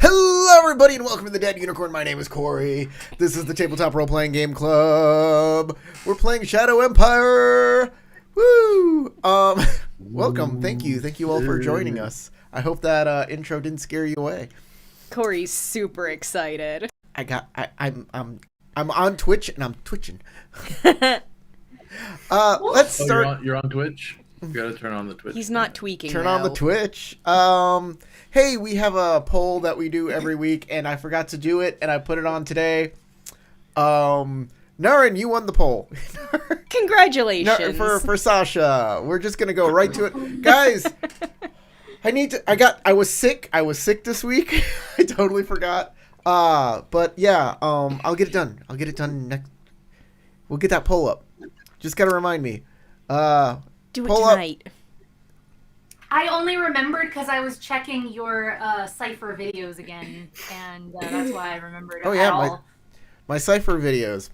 Hello, everybody, and welcome to the Dead Unicorn. My name is Corey. This is the Tabletop Role-Playing Game Club. We're playing Shadow Empire. Woo! Welcome. Thank you all for joining us. I hope that intro didn't scare you away. Corey's super excited. I'm on Twitch and I'm twitching. Let's start. Oh, you're on Twitch? You gotta turn on the Twitch. He's not tweaking. Turn though. on the Twitch. Hey, we have a poll that we do every week, and I forgot to do it, and I put it on today. Naren, you won the poll. Congratulations. For Sasha. We're just gonna go right to it, guys. I was sick. I was sick this week. I totally forgot. But yeah. I'll get it done. I'll get it done next. We'll get that poll up. Just gotta remind me. Do it tonight. Up. I only remembered because I was checking your Cypher videos again, and that's why I remembered. Oh yeah, my Cypher videos.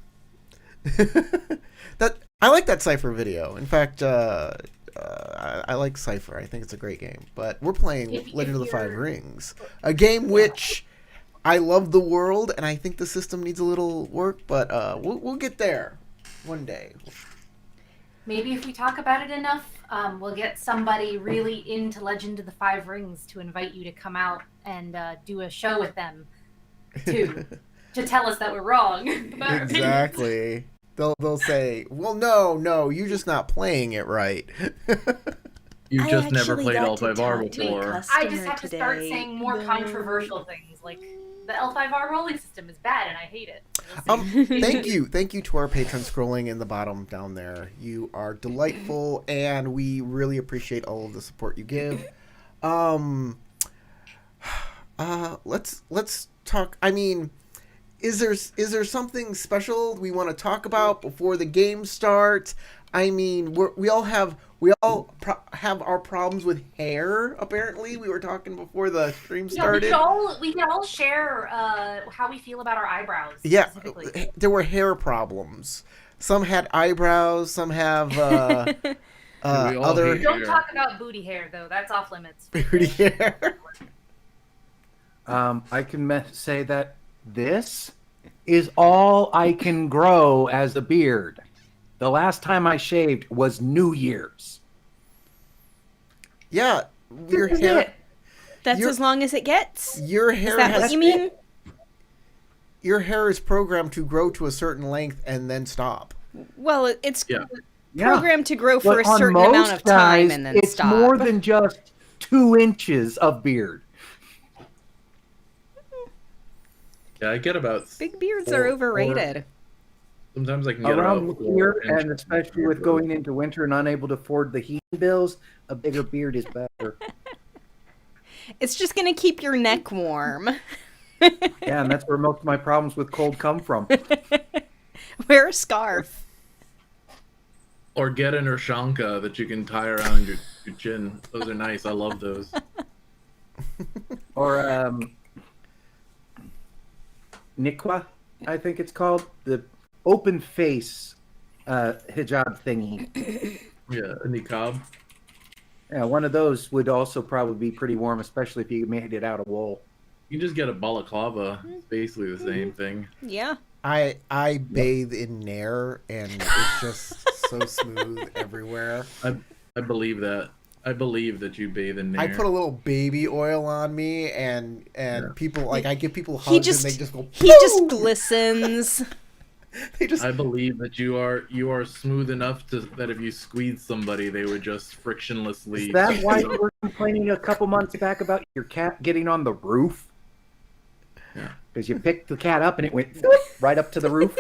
I like that Cypher video. In fact, I like Cypher. I think it's a great game. But we're playing Legend of the Five Rings, a game which I love the world, and I think the system needs a little work. But we'll get there one day. Maybe if we talk about it enough, we'll get somebody really into Legend of the Five Rings to invite you to come out and do a show with them, too, to tell us that we're wrong. Exactly. They'll say, well, no, you're just not playing it right. You've just never played L5R before. I just have to start saying more controversial things, like the L5R rolling system is bad and I hate it. Thank you to our patrons scrolling in the bottom down there. You are delightful, and we really appreciate all of the support you give. Let's talk. I mean, is there something special we want to talk about before the game starts? I mean, we all have our problems with hair. Apparently, we were talking before the stream started. We can all share how we feel about our eyebrows. Yeah, there were hair problems. Some had eyebrows. Some have other. Don't talk about booty hair though. That's off limits. Booty hair. I can say that this is all I can grow as a beard. The last time I shaved was New Year's. Yeah, your hair. That's as long as it gets. Your hair. Is that what you mean? Your hair is programmed to grow to a certain length and then stop. Well, it's programmed to grow for a certain amount of time and then it's stop. It's more than just 2 inches of beard. Yeah, I get about big beards are overrated. Sometimes I can get around here, and especially with going into winter and unable to afford the heating bills, a bigger beard is better. It's just going to keep your neck warm. Yeah, and that's where most of my problems with cold come from. Wear a scarf. Or get an Urshanka that you can tie around your chin. Those are nice. I love those. Or Nikwa, I think it's called. The open face hijab thingy. Yeah, a niqab. Yeah, one of those would also probably be pretty warm, especially if you made it out of wool. You can just get a balaclava. It's basically the same thing. Yeah. I bathe in Nair, and it's just so smooth everywhere. I believe that. I believe that you bathe in Nair. I put a little baby oil on me, and people I give people hugs, and they just go. He just glistens. I believe that you are smooth enough that if you squeeze somebody, they would just frictionlessly. Is that why you were complaining a couple months back about your cat getting on the roof? Yeah. Because you picked the cat up and it went right up to the roof.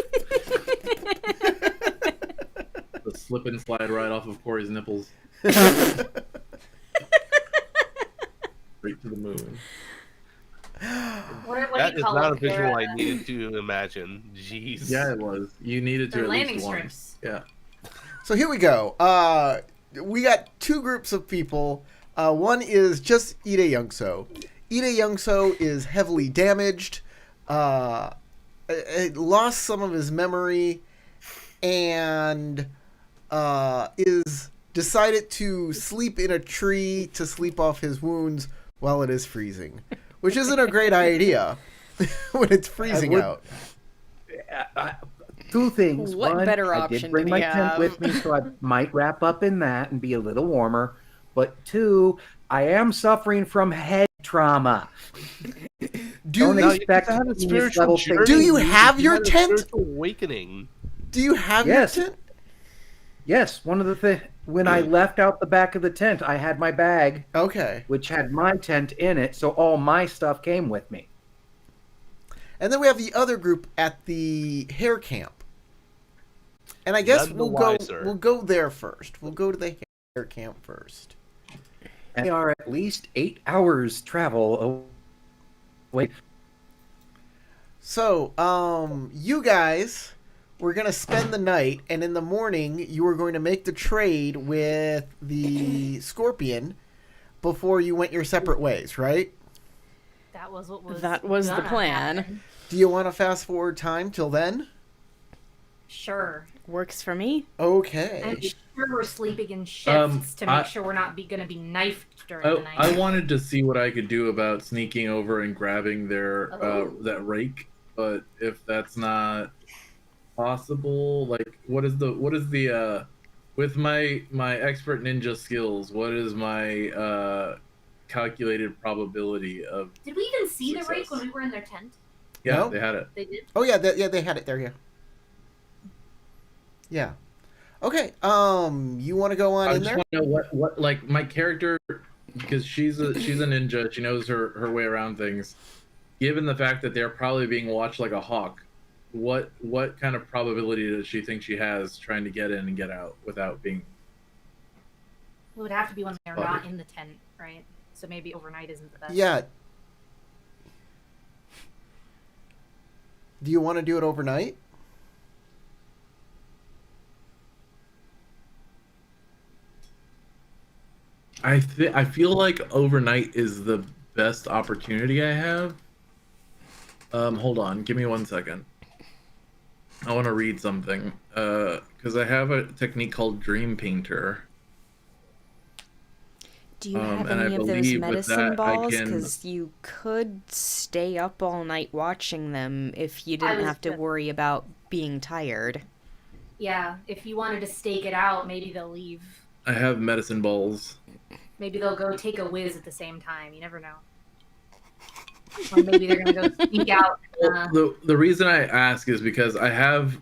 The slip and slide right off of Corey's nipples. Straight to the moon. What that is not a visual I I needed to imagine. Jeez. Yeah, it was. You needed to at least once. Yeah. So here we go. We got 2 groups of people. One is just Ide Youngso. Ide Youngso is heavily damaged. Lost some of his memory, and is decided to sleep in a tree to sleep off his wounds while it is freezing. which isn't a great idea when it's freezing out. Two things. What One, better I option did bring do my we tent have? with me, so I might wrap up in that and be a little warmer. But two, I am suffering from head trauma. Don't expect to have a genius spiritual level journey. things. Do you have your had a tent? spiritual awakening. Do you have Yes. your tent? Yes, one of the things when I left out the back of the tent, I had my bag, Okay. which had my tent in it, so all my stuff came with me. And then we have the other group at the hair camp. And I guess None the we'll wiser. go there first. We'll go to the hair camp first. And they are at least 8 hours travel away. So, you guys were gonna spend the night, and in the morning you were going to make the trade with the Scorpion before you went your separate ways, right? That was what was. That was the gonna plan. happen. Do you want to fast forward time till then? Sure. Works for me. Okay. I'm sure we're sleeping in shifts to make sure we're not going to be knifed during the night. I wanted to see what I could do about sneaking over and grabbing their Oh. that rake, but if that's not possible, like what is the with my expert ninja skills, what is my calculated probability of Did we even see the success? rake when we were in their tent? Yeah, No. they had it. They did. Oh yeah, they had it there. Yeah. Yeah. Okay. You want to go on I in just there? want to know what like my character, because she's a ninja, she knows her way around things. Given the fact that they're probably being watched like a hawk, what kind of probability does she think she has trying to get in and get out without being? It would have to be when they're Spotted. not in the tent, right? So maybe overnight isn't the best. Yeah. Do you want to do it overnight? I feel like overnight is the best opportunity I have. Hold on, give me 1 second. I want to read something because I have a technique called Dream Painter. Do you have and I any of those believe with medicine that, I balls? can- Because you could stay up all night watching them if you I didn't was have to gonna- worry about being tired. Yeah, if you wanted to stake it out, maybe they'll leave. I have medicine balls. Maybe they'll go take a whiz at the same time. You never know. Or maybe they're gonna go sneak out. The reason I ask is because I have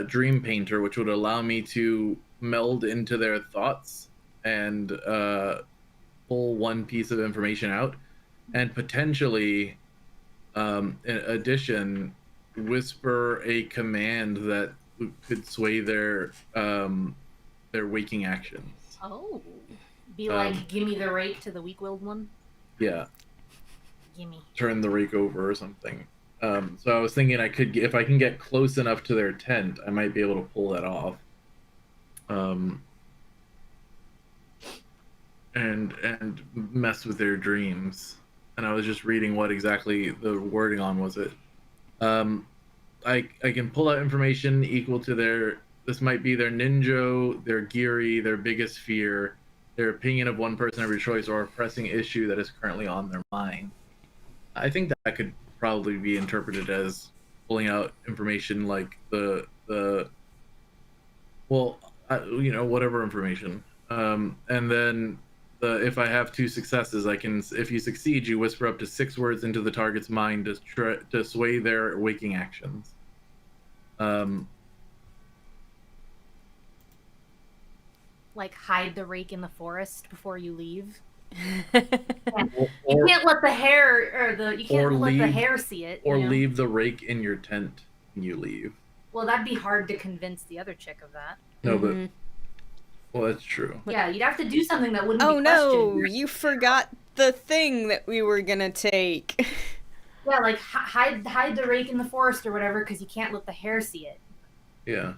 Dream Painter, which would allow me to meld into their thoughts and pull one piece of information out, and potentially, in addition, whisper a command that could sway their waking actions. Oh, be like, give me the rake to the weak-willed one. Yeah, Gimme. turn the rake over or something. So I was thinking if I can get close enough to their tent, I might be able to pull that off. And mess with their dreams. And I was just reading what exactly the wording on was it. I can pull out information equal to this might be their ninja, their giri, their biggest fear, their opinion of one person every choice, or a pressing issue that is currently on their mind. I think that could probably be interpreted as pulling out information like whatever information. And then if I have 2 successes, if you succeed, you whisper up to 6 words into the target's mind to sway their waking actions. Like hide the rake in the forest before you leave. Or, You can't let the hair you or can't let the leave- hair see it. or you know? leave the rake in your tent when you leave. Well, that'd be hard to convince the other chick of that. No, Mhm. well, that's true. Yeah, you'd have to do something that wouldn't Oh be no, questioned. you forgot the thing that we were gonna take. Yeah, like hide the rake in the forest or whatever, because you can't let the hair see it. Yeah.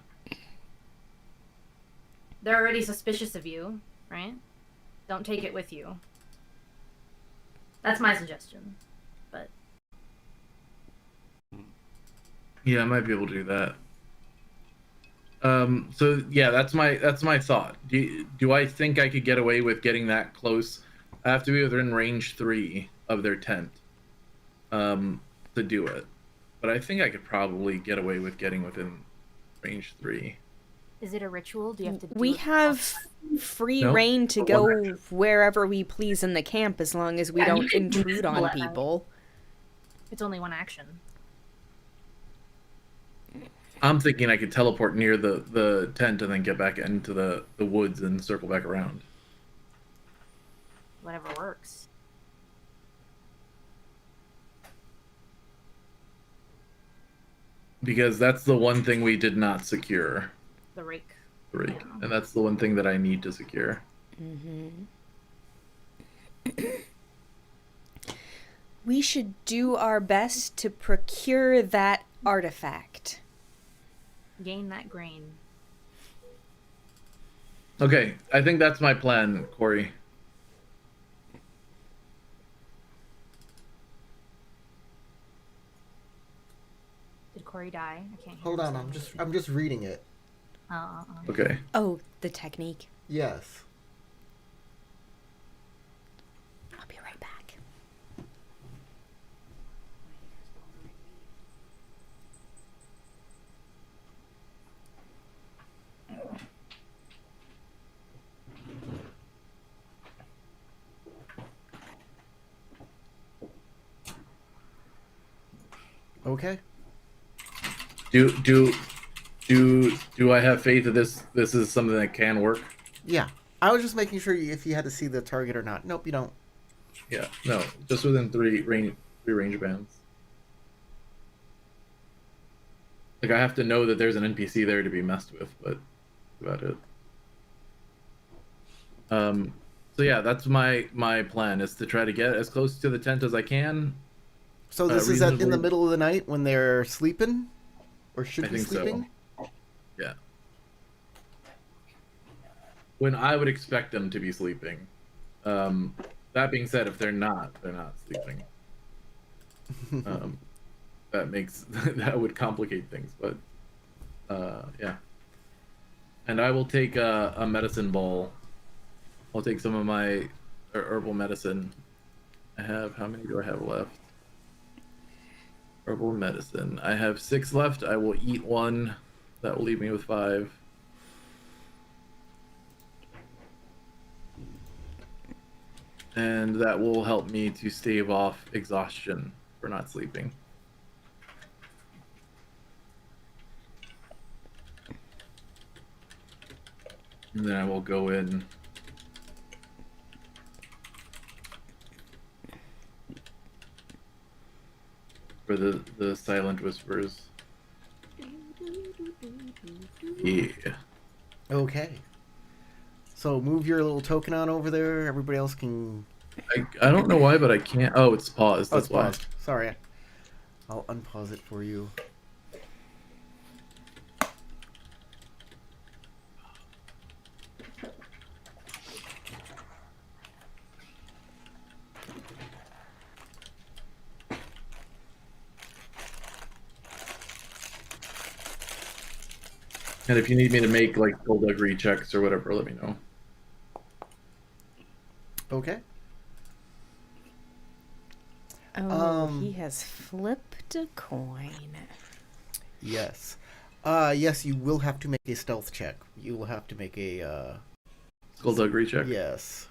They're already suspicious of you, right? Don't take it with you. That's my suggestion. But Yeah, I might be able to do that. So yeah, that's my thought. Do I think I could get away with getting that close? I have to be within range 3. of their tent to do it. But I think I could probably get away with getting within range 3. Is it a ritual? Do you have to? We have free No. reign to One go action. wherever we please in the camp, as long as we Yeah, you don't can intrude invisible on at night. people. It's only one action. I'm thinking I could teleport near the tent and then get back into the woods and circle back around. Whatever works. Because that's the one thing we did not secure. The rake. The rake. And that's the one thing that I need to secure. We should do our best to procure that artifact. Gain that grain. Okay, I think that's my plan, Corey. Did Corey die? I can't hear Hold him on, say I'm just reading it. Okay. Oh, the technique. Yes. I'll be right back. Okay. Do I have faith that this is something that can work? Yeah. I was just making sure if you had to see the target or not. Nope, you don't. Yeah. No, just within three range bands. Like I have to know that there's an NPC there to be messed with, but that's about it. So yeah, that's my plan is to try to get as close to the tent as I can. So this is in the reasonable- middle of the night when they're sleeping? Or should I be think so. sleeping? Yeah. When I would expect them to be sleeping. That being said, if they're not sleeping. That would complicate things, but yeah. And I will take a medicine ball. I'll take some of my herbal medicine. How many do I have left? Herbal medicine. I have 6 left. I will eat 1. That will leave me with 5. And that will help me to stave off exhaustion for not sleeping. And then I will go in. For the silent whispers. Yeah. Okay. So move your little token on over there. Everybody else can... I don't know why, but I can't. Oh, it's paused. Oh, That's it's why. paused. Sorry. I'll unpause it for you. And if you need me to make like skullduggery checks or whatever, let me know. Okay. Oh, he has flipped a coin. Yes. Yes, you will have to make a stealth check. You will have to make a, Skullduggery check. Yes.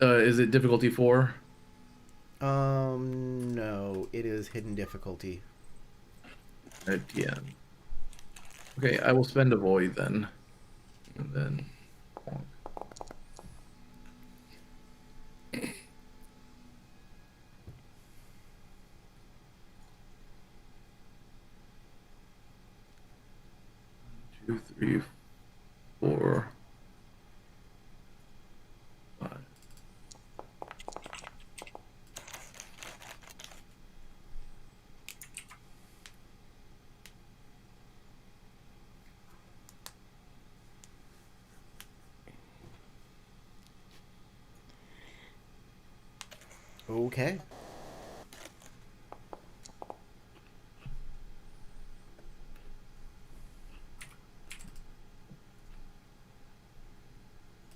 Is it difficulty 4? No, it is hidden difficulty. At the end. Okay, I will spend a void then. And then. Two, 3, 4, 5. Okay.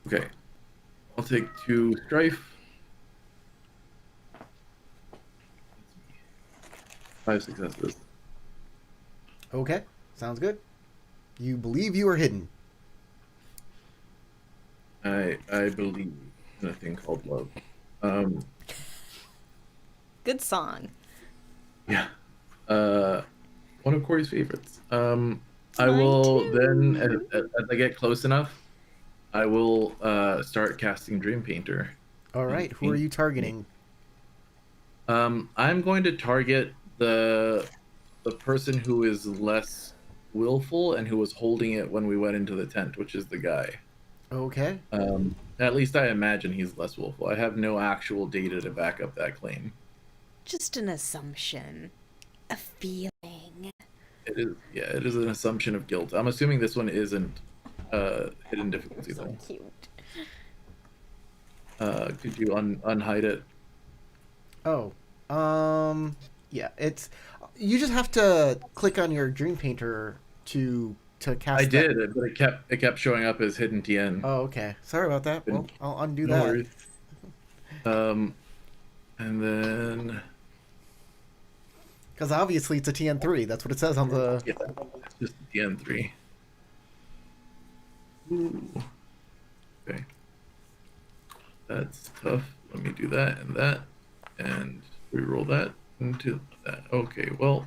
Okay. I'll take 2 strife. 5 successes. Okay, sounds good. You believe you are hidden. I believe in a thing called love. Good song. Yeah. One of Corey's favorites. I Mine will too. then, as I get close enough, I will start casting Dream Painter. All right, who are you targeting? I'm going to target the person who is less willful and who was holding it when we went into the tent, which is the guy. Okay. At least I imagine he's less willful. I have no actual data to back up that claim. Just an assumption. A feeling. It is an assumption of guilt. I'm assuming this one isn't hidden difficulty So though. cute. Could you unhide it? Oh. Yeah, it's you just have to click on your Dream Painter to cast I that. did, but it kept showing up as hidden TN. Oh, okay. Sorry about that. Well, I'll undo No that. worries. And then Because obviously it's a TN3. That's what it says on the. yeah, it's just TN3. Ooh. Okay. That's tough. Let me do that and reroll that into that. Okay, well,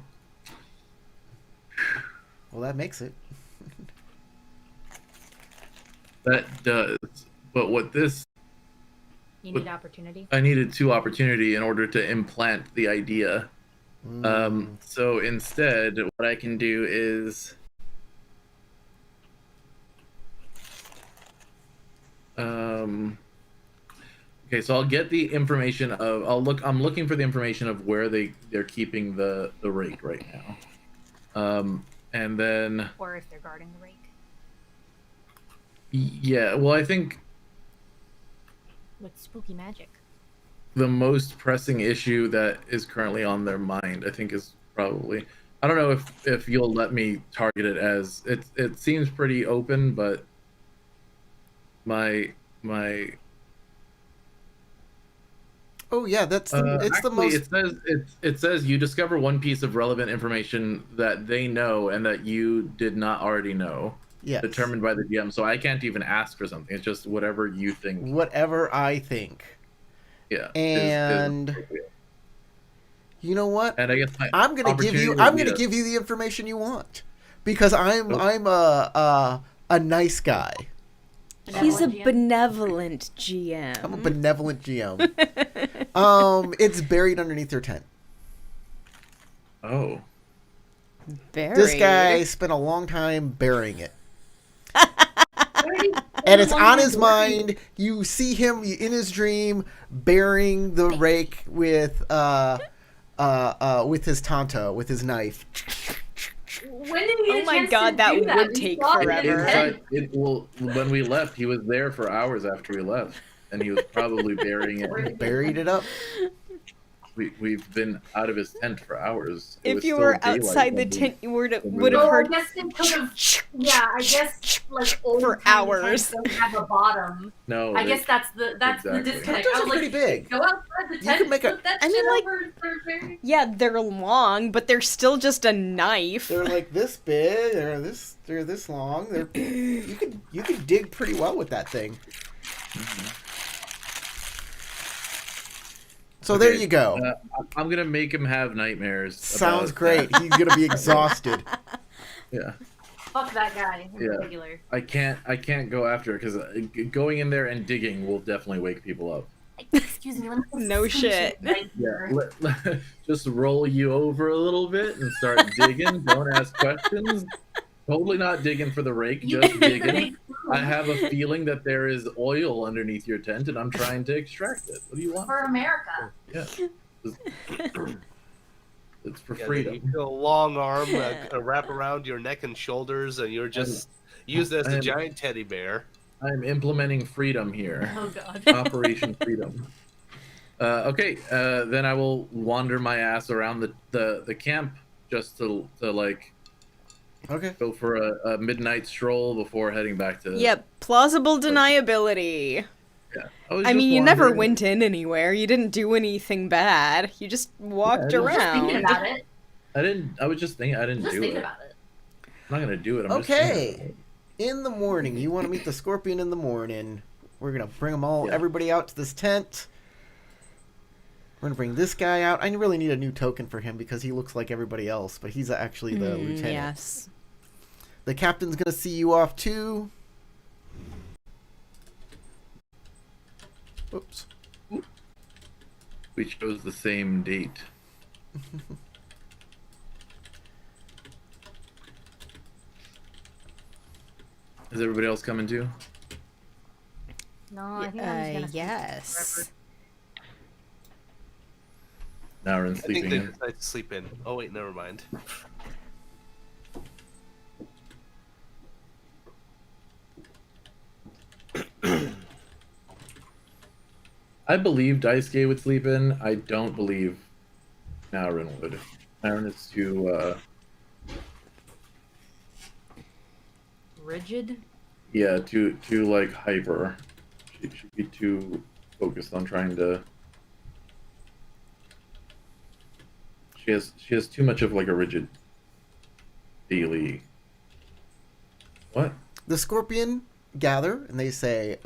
Well, that makes it. that does. But what this, You need opportunity. I needed 2 opportunity in order to implant the idea. So instead, what I can do is okay, so I'll get the information of I'm looking for the information of where they're keeping the rake right now. And then Or if they're guarding the rake. yeah, well, I think With spooky magic. the most pressing issue that is currently on their mind, I think, is probably, I don't know if you'll let me target it as it seems pretty open, but my Oh yeah, that's the, it's actually, the most. it says you discover one piece of relevant information that they know and that you did not already know. Yes. Determined by the DM. So I can't even ask for something. It's just whatever you think. Whatever I think. Yeah. And you know what? And I guess I'm gonna give you the information you want because I'm a nice guy. He's a GM? benevolent GM. I'm a benevolent GM. It's buried underneath their tent. Oh. This guy spent a long time burying it. And it's on his mind. You see him in his dream burying the rake with his tanto, with his knife. When did he get Oh a my chance God, to that do would We take saw it in forever. his head. When we left, he was there for hours after we left, and he was probably burying it. Buried it up. We've been out of his tent for hours. If you were outside the tent, you would have Oh, heard I guess it could have. Yeah, I guess like old For tiny hours. tents don't have a bottom. No, I guess that's the Exactly. disconnect. Tenters I are was pretty like, big. go outside the tent. could make a- put that I shit mean, like- over their very- Yeah, they're long, but they're still just a knife. They're like this big. They're this long. You could dig pretty well with that thing. So there Okay, you go. I'm gonna make him have nightmares. Sounds about great. He's gonna be exhausted. Yeah. Fuck that guy in Yeah. particular. I can't go after it because going in there and digging will definitely wake people up. Excuse me. Let me put No some shit. right Yeah, here. just roll you over a little bit and start digging. Don't ask questions. Totally not digging for the rake, just digging. I have a feeling that there is oil underneath your tent, and I'm trying to extract it. What do you want? For America. Yeah, it's for Yeah, freedom. You feel a long arm wrap around your neck and shoulders, and you're just used as a I'm- giant teddy bear. I'm implementing freedom here. Oh god. Operation Freedom. Okay, then I will wander my ass around the camp just to like Okay. go for a midnight stroll before heading back to. Yep. Plausible deniability. Yeah. I mean, you never went in anywhere. You didn't do anything bad. You just walked Yeah, Just thinking around. about it. I was just thinking. I didn't Just do think it. about it. I'm not gonna do it. I'm just thinking about Okay. it. In the morning, you want to meet the Scorpion in the morning. We're gonna bring them all, Yeah. everybody out to this tent. We're gonna bring this guy out. I really need a new token for him because he looks like everybody else, but he's actually the lieutenant. Yes. The captain's gonna see you off too. Oops. We chose the same date. Is everybody else coming too? No, I think I'm just gonna sleep Yes. Now we're in I think sleeping they in. decided to sleep in. Oh wait, never mind. I believe Daisuke would sleep in. I don't believe Naurin would. Naurin is too, Rigid. yeah, too like hyper. She should be too focused on trying to. She has too much of like a rigid daily. What? The Scorpion gather and they say,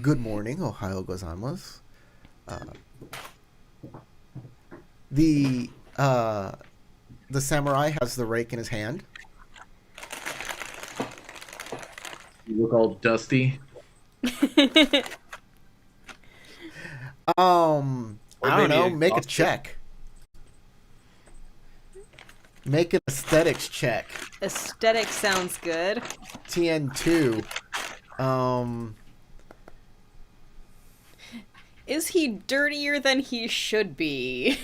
good morning, Ohio gozaimasu. The samurai has the rake in his hand. You look all dusty. I don't know. maybe Make a exhausted. check. Make an aesthetics check. Aesthetic sounds good. TN2. Is he dirtier than he should be?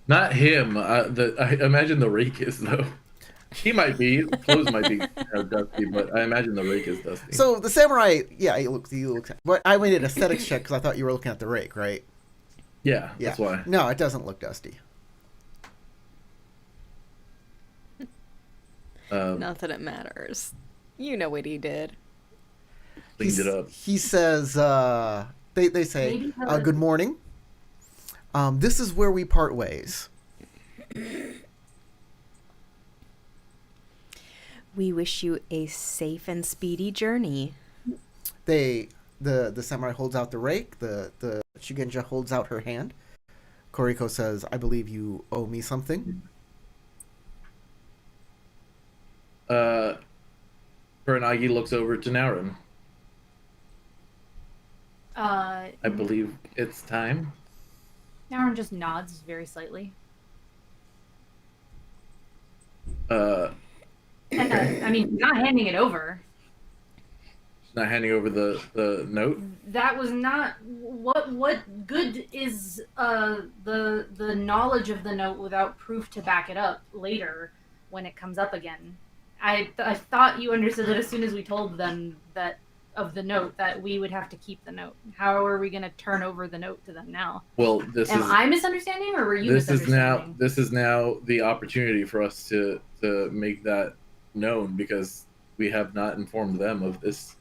Not him. I imagine the rake is though. He might be. Clothes might be dusty, but I imagine the rake is dusty. So the samurai, yeah, he looks. But I made an aesthetics check because I thought you were looking at the rake, right? yeah, Yeah. that's why. No, it doesn't look dusty. Not that it matters. You know what he did. Cleaned it up. He says, they say, Maybe her- good morning. This is where we part ways. We wish you a safe and speedy journey. The samurai holds out the rake. The Shugenja holds out her hand. Koriko says, I believe you owe me something. Kuranagi looks over to Naurin. I believe it's time. Naurin just nods very slightly. Uh, I mean, not handing it over. she's not handing over the note. That was not what good is the knowledge of the note without proof to back it up later when it comes up again. I thought you understood that as soon as we told them that of the note that we would have to keep the note. How are we going to turn over the note to them now? Well, Am I misunderstanding or were you misunderstanding? This is now the opportunity for us to make that known because we have not informed them of this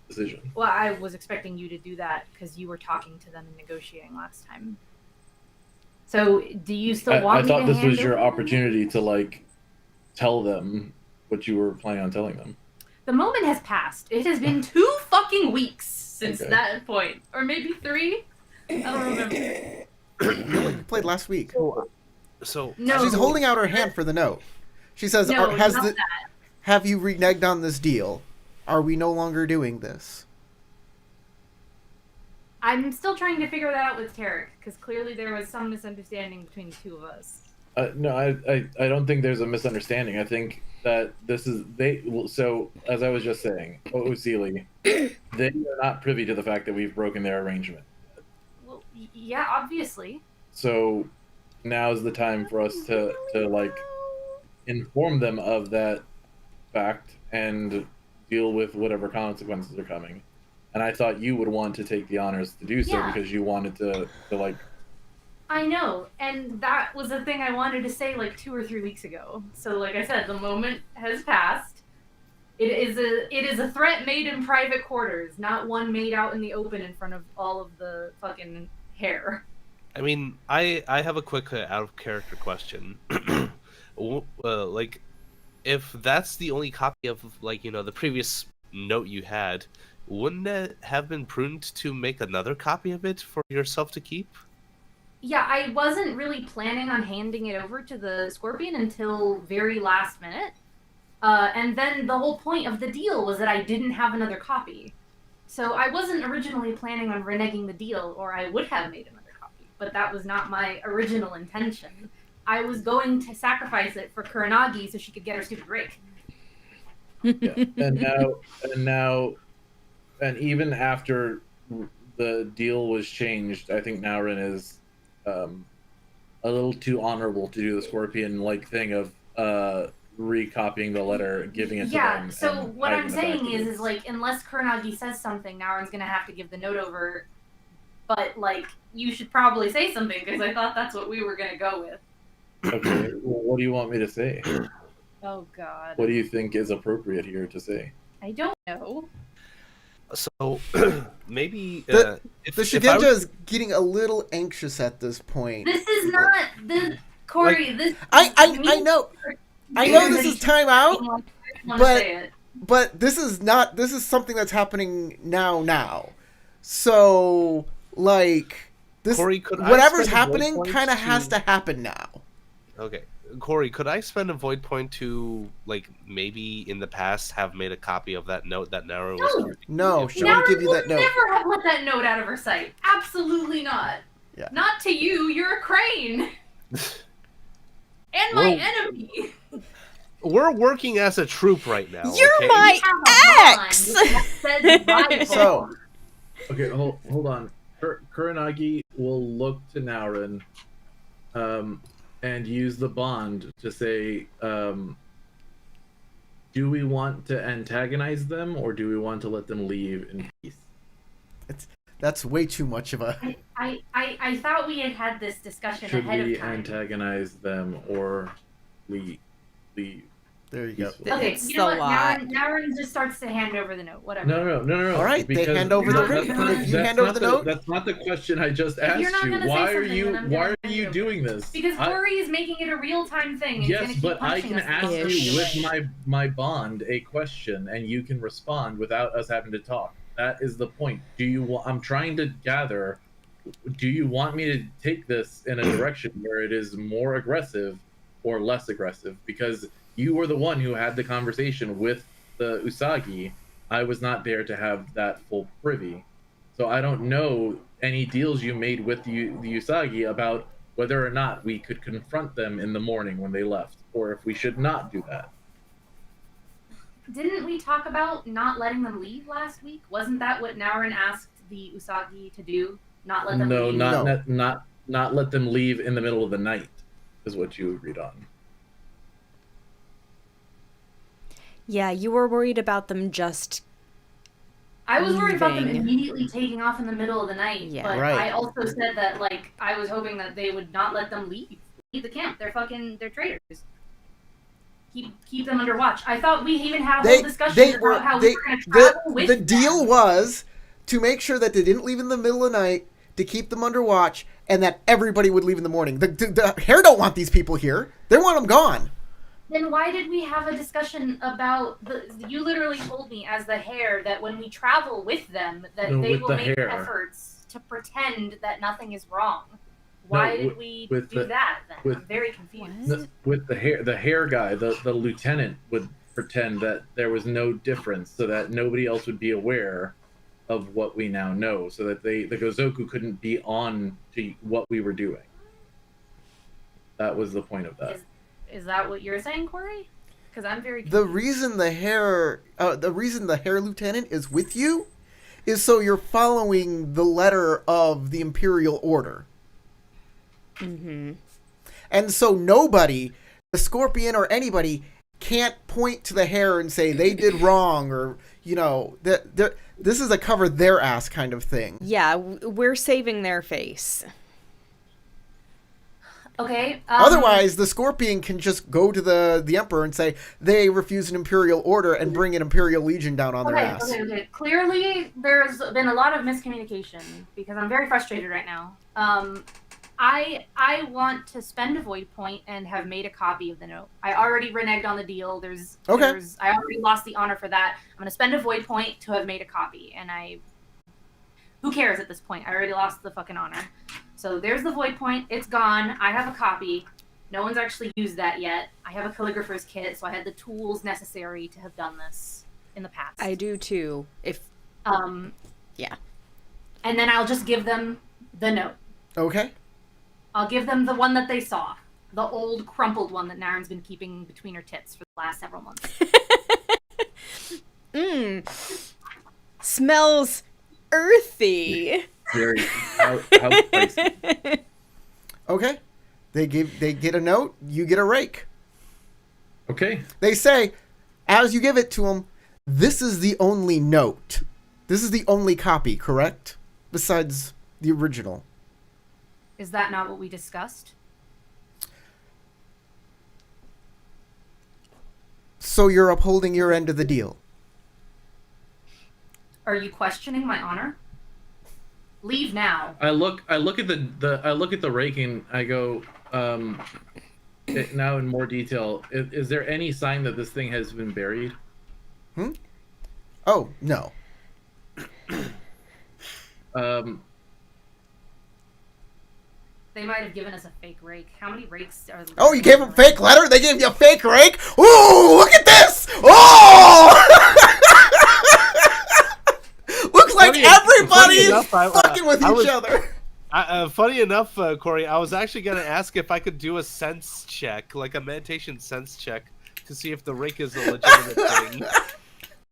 decision. Well, I was expecting you to do that because you were talking to them and negotiating last time. So, do you still want I me thought to this hand was your over the note? opportunity to like tell them what you were planning on telling them. The moment has passed. It has been 2 fucking weeks since Okay. that point. Or maybe 3? I don't remember. You played last week. So No. She's holding out her hand for the note. She says, No, not that. have you reneged on this deal? Are we no longer doing this? I'm still trying to figure that out with Tarek, because clearly there was some misunderstanding between the two of us. No, I don't think there's a misunderstanding. I think that this is so as I was just saying, Osili, they are not privy to the fact that we've broken their arrangement. Well, yeah, obviously. So now is the time for us to like inform them of that fact and deal with whatever consequences are coming. And I thought you would want to take the honors to do so Yeah. because you wanted to like I know, and that was the thing I wanted to say like 2 or 3 weeks ago. So, like I said, the moment has passed. It is a threat made in private quarters, not one made out in the open in front of all of the fucking hair. I mean, I have a quick out of character question. Like, if that's the only copy of like the previous note you had, wouldn't it have been prudent to make another copy of it for yourself to keep? Yeah, I wasn't really planning on handing it over to the Scorpion until very last minute. And then the whole point of the deal was that I didn't have another copy. So I wasn't originally planning on reneging the deal, or I would have made another copy. But that was not my original intention. I was going to sacrifice it for Kuranagi so she could get her stupid rake. Yeah. And even after the deal was changed, I think Naurin is a little too honorable to do the Scorpion-like thing of recopying the letter, giving it to them. Yeah, so and what I'm hiding the saying documents. is like, unless Kuranagi says something, Naurin's gonna have to give the note over. But, like, you should probably say something, because I thought that's what we were gonna go with. Okay, well, what do you want me to say? Oh, God. What do you think is appropriate here to say? I don't know. So maybe The if Shugenja I is getting a little anxious at this point. This is not the Corey. This I know this is time out, but- but this is something that's happening now. So like this, Corey, could I whatever's spend a void happening point kind of to- has to happen now. Okay, Corey, could I spend a void point to like maybe in the past have made a copy of that note that Nara was No. keeping? No, she Naurin won't give you will that note. never have let that note out of her sight. Absolutely not. Yeah. Not to you. You're a crane. And my Whoa. enemy. We're working as a troop right now. You're okay? my We have a ex! bond that says rival. So Okay, hold on. Kuranagi will look to Naurin, and use the bond to say, do we want to antagonize them or do we want to let them leave in peace? that's way too much of a. I thought we had this discussion Should ahead we of time. antagonize them or leave? There you go. peacefully? Okay, It's you know a what? lot. Naurin just starts to hand over the note. Whatever. No. All right, they because hand over the- that's not- you that's hand over not the note? That's not the question I just If you're asked not you. gonna say Why are something, you then I'm why gonna are hand you it over. doing this? Because Corey is making it a real-time thing. And he's gonna Yes, keep but I punching can us ask the you way. with my bond a question, and you can respond without us having to talk. That is the point. I'm trying to gather. Do you want me to take this in a direction where it is more aggressive or less aggressive? Because you were the one who had the conversation with the Usagi. I was not there to have that full privy, so I don't know any deals you made with the Usagi about whether or not we could confront them in the morning when they left, or if we should not do that. Didn't we talk about not letting them leave last week? Wasn't that what Naurin asked the Usagi to do? Not let them No, leave? not let them leave in the middle of the night, is what you agreed on. Yeah, you were worried about them just. I was worried about them leaving. immediately taking off in the middle of the night. Yeah. But Right. I also said that, like, I was hoping that they would not let them leave the camp. They're traitors. Keep them under watch. I thought we even had a whole discussion about how we were going to travel with the them. deal was to make sure that they didn't leave in the middle of the night, to keep them under watch, and that everybody would leave in the morning. The hair don't want these people here. They want them gone. Then why did we have a discussion about you literally told me as the hair that when we travel with them that No, they with will the make hair. efforts to pretend that nothing is wrong. Why did we with do the- that then? with- I'm very confused. What? With the hair guy, the lieutenant would pretend that there was no difference, so that nobody else would be aware of what we now know, so that the Gozoku couldn't be on to what we were doing. That was the point of that. Is that what you're saying, Corey? Because I'm very The confused. reason the hair lieutenant is with you is so you're following the letter of the Imperial Order. Mm-hmm. And so nobody, the Scorpion or anybody, can't point to the hair and say they did wrong, or, this is a cover their ass kind of thing. Yeah, we're saving their face. Okay. Otherwise, the Scorpion can just go to the Emperor and say they refuse an Imperial order and bring an Imperial Legion down on their ass. Okay. Clearly, there's been a lot of miscommunication because I'm very frustrated right now. I want to spend a void point and have made a copy of the note. I already reneged on the deal. I already lost the honor for that. I'm going to spend a void point to have made a copy, and who cares at this point? I already lost the fucking honor. So there's the void point. It's gone. I have a copy. No one's actually used that yet. I have a calligrapher's kit, so I had the tools necessary to have done this in the past. I do too. Yeah. And then I'll just give them the note. Okay. I'll give them the one that they saw. The old crumpled one that Naren's been keeping between her tits for the last several months. Smells earthy. Very how spicy. Okay. They get a note, you get a rake. Okay. They say, as you give it to them, this is the only note. This is the only copy, correct? Besides the original. Is that not what we discussed? So you're upholding your end of the deal. Are you questioning my honor? Leave now. I look at the raking. I go now in more detail. Is there any sign that this thing has been buried? Oh, no. They might have given us a fake rake. How many rakes are there? Oh, you gave them a fake letter? They gave you a fake rake? Ooh, look at this! Oh! Looks like everybody's fucking with each other. Funny enough, Corey, I was actually going to ask if I could do a sense check, like a meditation sense check, to see if the rake is a legitimate thing.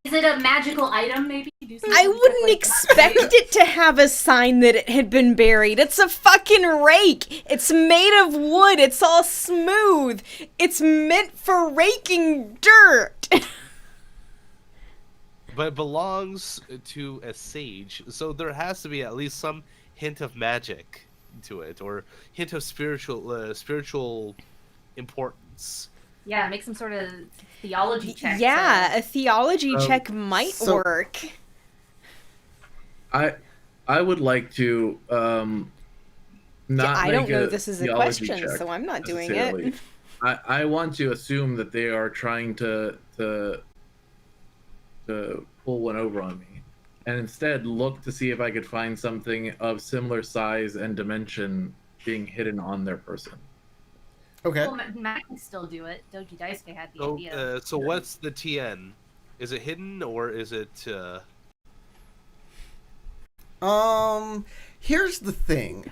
Is it a magical item, maybe? I wouldn't expect it to have a sign that it had been buried. It's a fucking rake. It's made of wood. It's all smooth. It's meant for raking dirt. But it belongs to a sage, so there has to be at least some hint of magic to it, or hint of spiritual importance. Yeah, make some sort of theology check. Yeah, a theology check might work. I would like to not. I don't know this is a theology question, check so I'm not doing it. I want to assume that they are trying to pull one over on me, and instead look to see if I could find something of similar size and dimension being hidden on their person. Okay. Well, Matt can still do it. Doji Daisuke had the idea. So what's the TN? Is it hidden or is it? Here's the thing.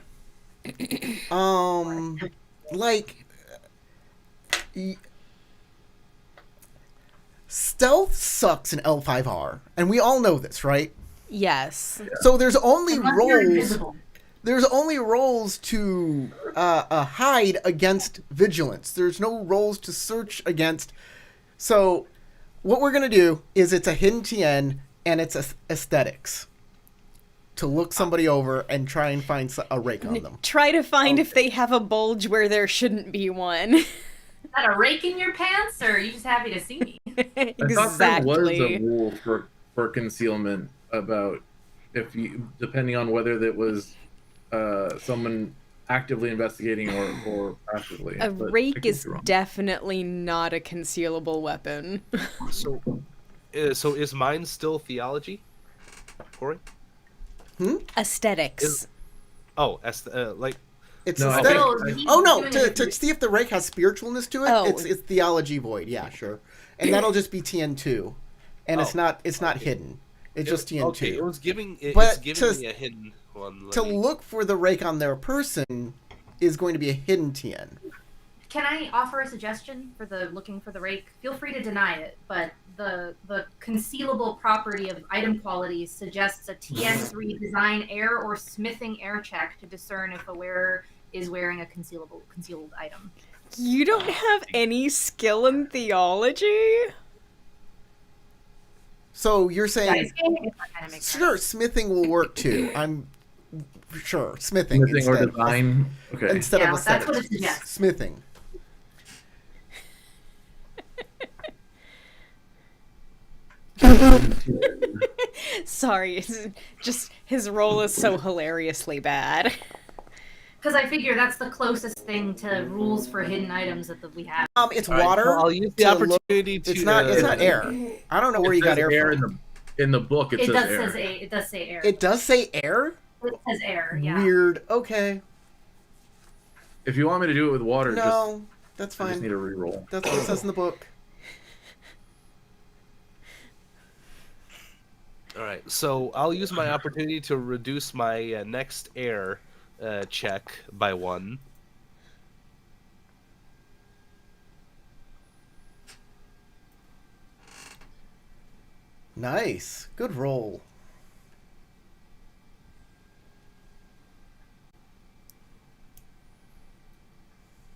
Stealth sucks in L5R, and we all know this, right? Yes. So there's only Unless you're roles. invisible. There's only roles to hide against vigilance. There's no roles to search against. So what we're gonna do is it's a hidden TN and it's aesthetics. To look somebody over and try and find a rake on them. Try to find if they have a bulge where there shouldn't be one. Is that a rake in your pants, or are you just happy to see me? Exactly. I thought there was a rule for concealment about if you, depending on whether that was someone actively investigating or passively. A rake is definitely not a concealable weapon. So is mine still theology, Corey? Aesthetics. Like. It's No, aesthetic. Oh no! To see if the rake has spiritualness to it, Oh. it's theology void. Yeah, sure. And that'll just be TN2, and it's not hidden. It's just TN2. Okay, it's giving me a hidden one. To look for the rake on their person is going to be a hidden TN. Can I offer a suggestion for the looking for the rake? Feel free to deny it, but the concealable property of item qualities suggests a TN3 design air or smithing air check to discern if a wearer is wearing a concealed item. You don't have any skill in theology? So you're saying That kind of makes sure sense. smithing will work too. Sure, smithing Smithing or instead. design. Okay. Instead Yeah, of that's aesthetics. what it suggests. Smithing. Sorry, it's just his role is so hilariously bad. Because I figure that's the closest thing to rules for hidden items that we have. It's All right, water. so I'll use the to look- opportunity to. It's not air. I don't know where you got air in from. the book. It, It says does air. it does say air. It does say air? It says air. Yeah. Weird. Okay. If you want me to do it with water, No, that's I just fine. need a reroll. That's what it says in the book. All right, so I'll use my opportunity to reduce my next air check by 1. Nice. Good roll.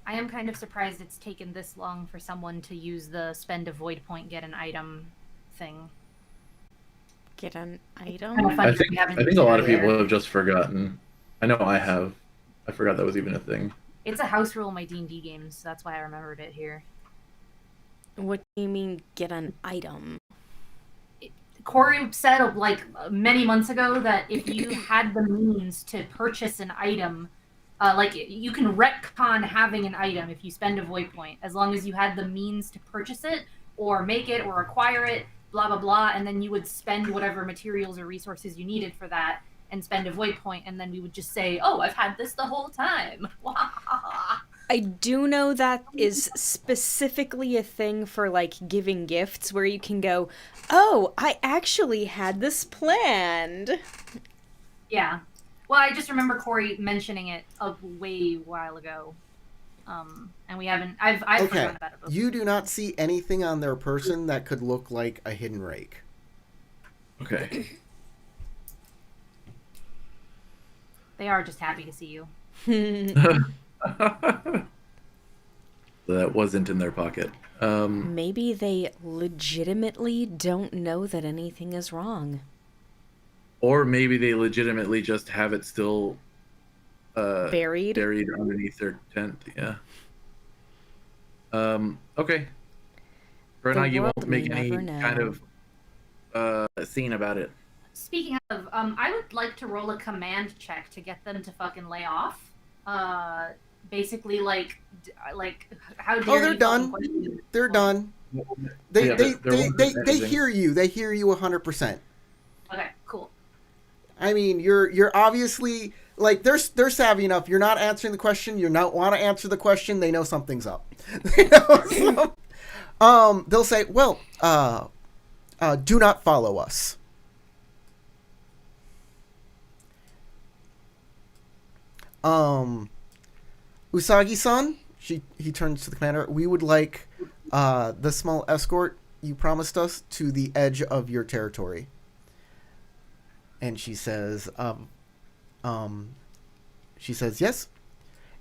I am kind of surprised it's taken this long for someone to use the spend a void point, get an item thing. Get an Kind of item? fun I that think we haven't a lot of used it people yet. have just forgotten. I know I have. I forgot that was even a thing. It's a house rule in my D&D games, so that's why I remembered it here. What do you mean, get an item? Corey said like many months ago that if you had the means to purchase an item, like you can retcon having an item if you spend a void point, as long as you had the means to purchase it or make it or acquire it, blah blah blah, and then you would spend whatever materials or resources you needed for that and spend a void point, and then we would just say, "Oh, I've had this the whole time." I do know that is specifically a thing for, like, giving gifts, where you can go, oh, I actually had this planned. Yeah. Well, I just remember Corey mentioning it a way while ago. And we haven't. I've Okay. forgotten about it before. You do not see anything on their person that could look like a hidden rake. Okay. They are just happy to see you. That wasn't in their pocket. Maybe they legitimately don't know that anything is wrong. Or maybe they legitimately just have it still Buried? buried underneath their tent. Yeah. Okay. For The now, you world won't make may any never know. kind of scene about it. Speaking of, I would like to roll a command check to get them to fucking lay off. Basically, like how dare they're you done. fucking question me? They're done. They Yeah, they, there they, won't they, be they anything. hear you. They hear you 100%. Okay, cool. I mean, you're obviously like they're savvy enough. You're not answering the question. You not want to answer the question. They know something's up. They know they'll say, "Well, do not follow us." Usagi-san, he turns to the commander. We would like the small escort you promised us to the edge of your territory. And she says, yes.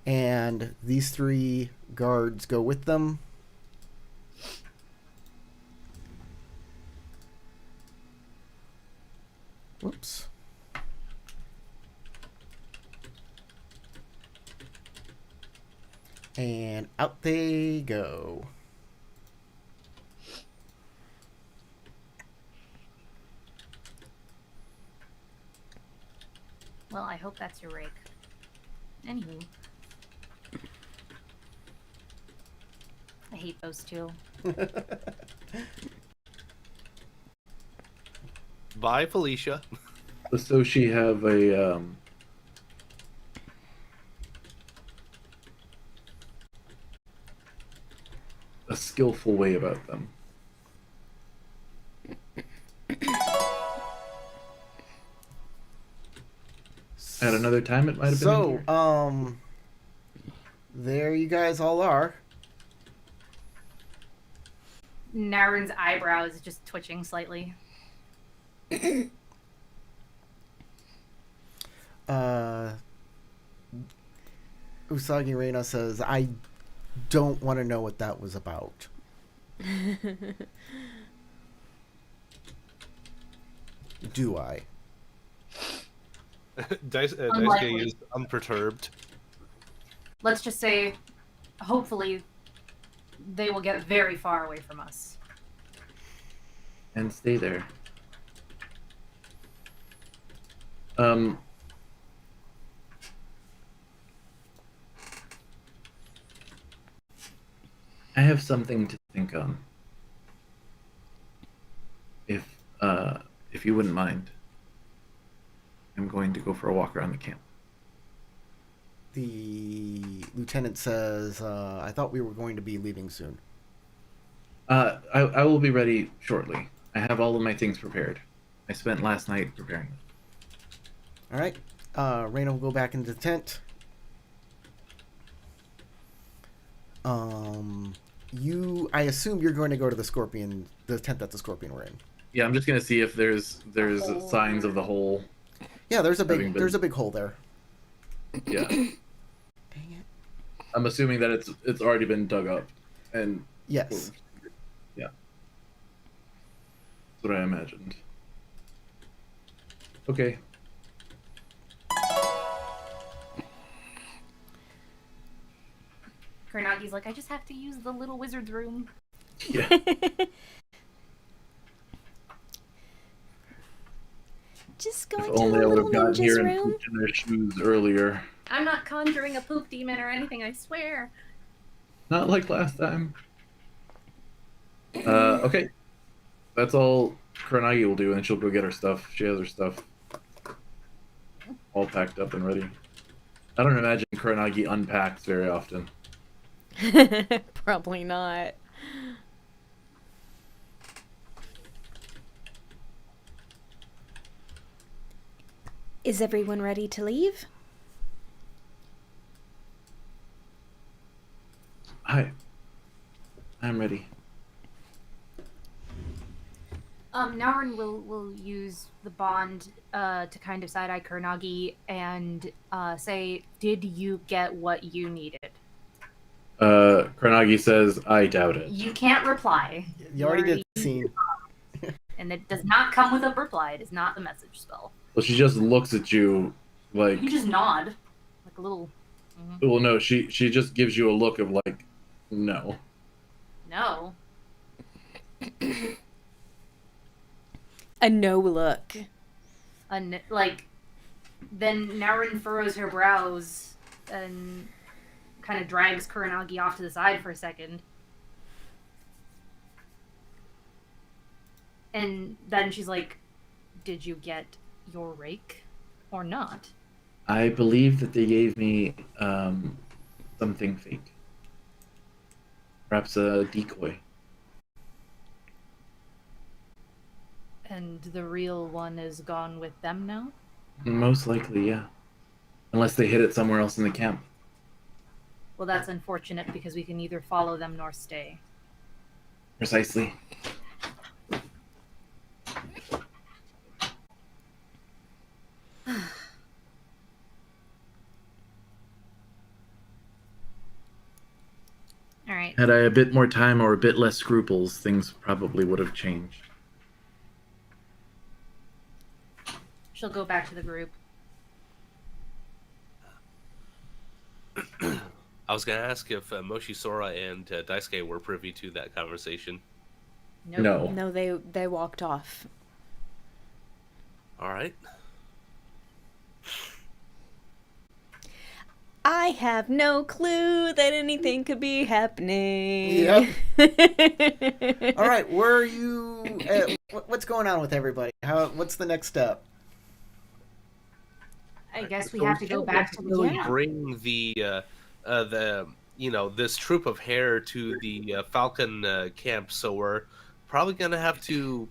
And these 3 guards go with them. Whoops. And out they go. Well, I hope that's your rake. Anywho. I hate those two. Bye, Felicia. Does Soshi have a skillful way about them? At another time, it might have been. in So, here. there you guys all are. Naren's eyebrow is just twitching slightly. Usagi Reina says, I don't want to know what that was about. Do I? Daisuke is unperturbed. Let's just say, hopefully, they will get very far away from us. And stay there. I have something to think on. If you wouldn't mind, I'm going to go for a walk around the camp. The lieutenant says, I thought we were going to be leaving soon. I will be ready shortly. I have all of my things prepared. I spent last night preparing them. All right. Raina will go back into the tent. I assume you're going to go to the tent that the scorpion were in. Yeah, I'm just gonna see if there's signs of the hole. Yeah, there's a big hole there. Yeah. Dang it. I'm assuming that it's already been dug up, and Yes. yeah, that's what I imagined. Okay. Kuranagi's like, I just have to use the little wizard's room. Yeah. Just go If into only the I would little have gotten ninja's here and room. pooped in their shoes earlier. I'm not conjuring a poop demon or anything, I swear. Not like last time. Okay. That's all Kuranagi will do, and she'll go get her stuff. She has her stuff all packed up and ready. I don't imagine Kuranagi unpacks very often. Probably not. Is everyone ready to leave? Hi. I'm ready. Naurin will use the bond to kind of side-eye Kuranagi and say, did you get what you needed? Kuranagi says, I doubt it. You can't reply. You already did the scene. And it does not come with a reply. It is not the message spell. Well, she just looks at you like... You just nod. Like a little... Well, no, she just gives you a look of like, no. No. A no look. Like, then Naurin furrows her brows and kind of drags Kuranagi off to the side for a second. And then she's like, did you get your rake or not? I believe that they gave me something fake. Perhaps a decoy. And the real one is gone with them now? Most likely, yeah. Unless they hid it somewhere else in the camp. Well, that's unfortunate because we can neither follow them nor stay. Precisely. All right. Had I a bit more time or a bit less scruples, things probably would have changed. She'll go back to the group. I was gonna ask if Moshi Sora and Daisuke were privy to that conversation. Nope. No. No, they walked off. All right. I have no clue that anything could be happening. Yep. All right, where are you? What's going on with everybody? What's the next step? I guess we So have to go back to the really camp. bring the this troop of hair to the Falcon camp. So we're probably gonna have to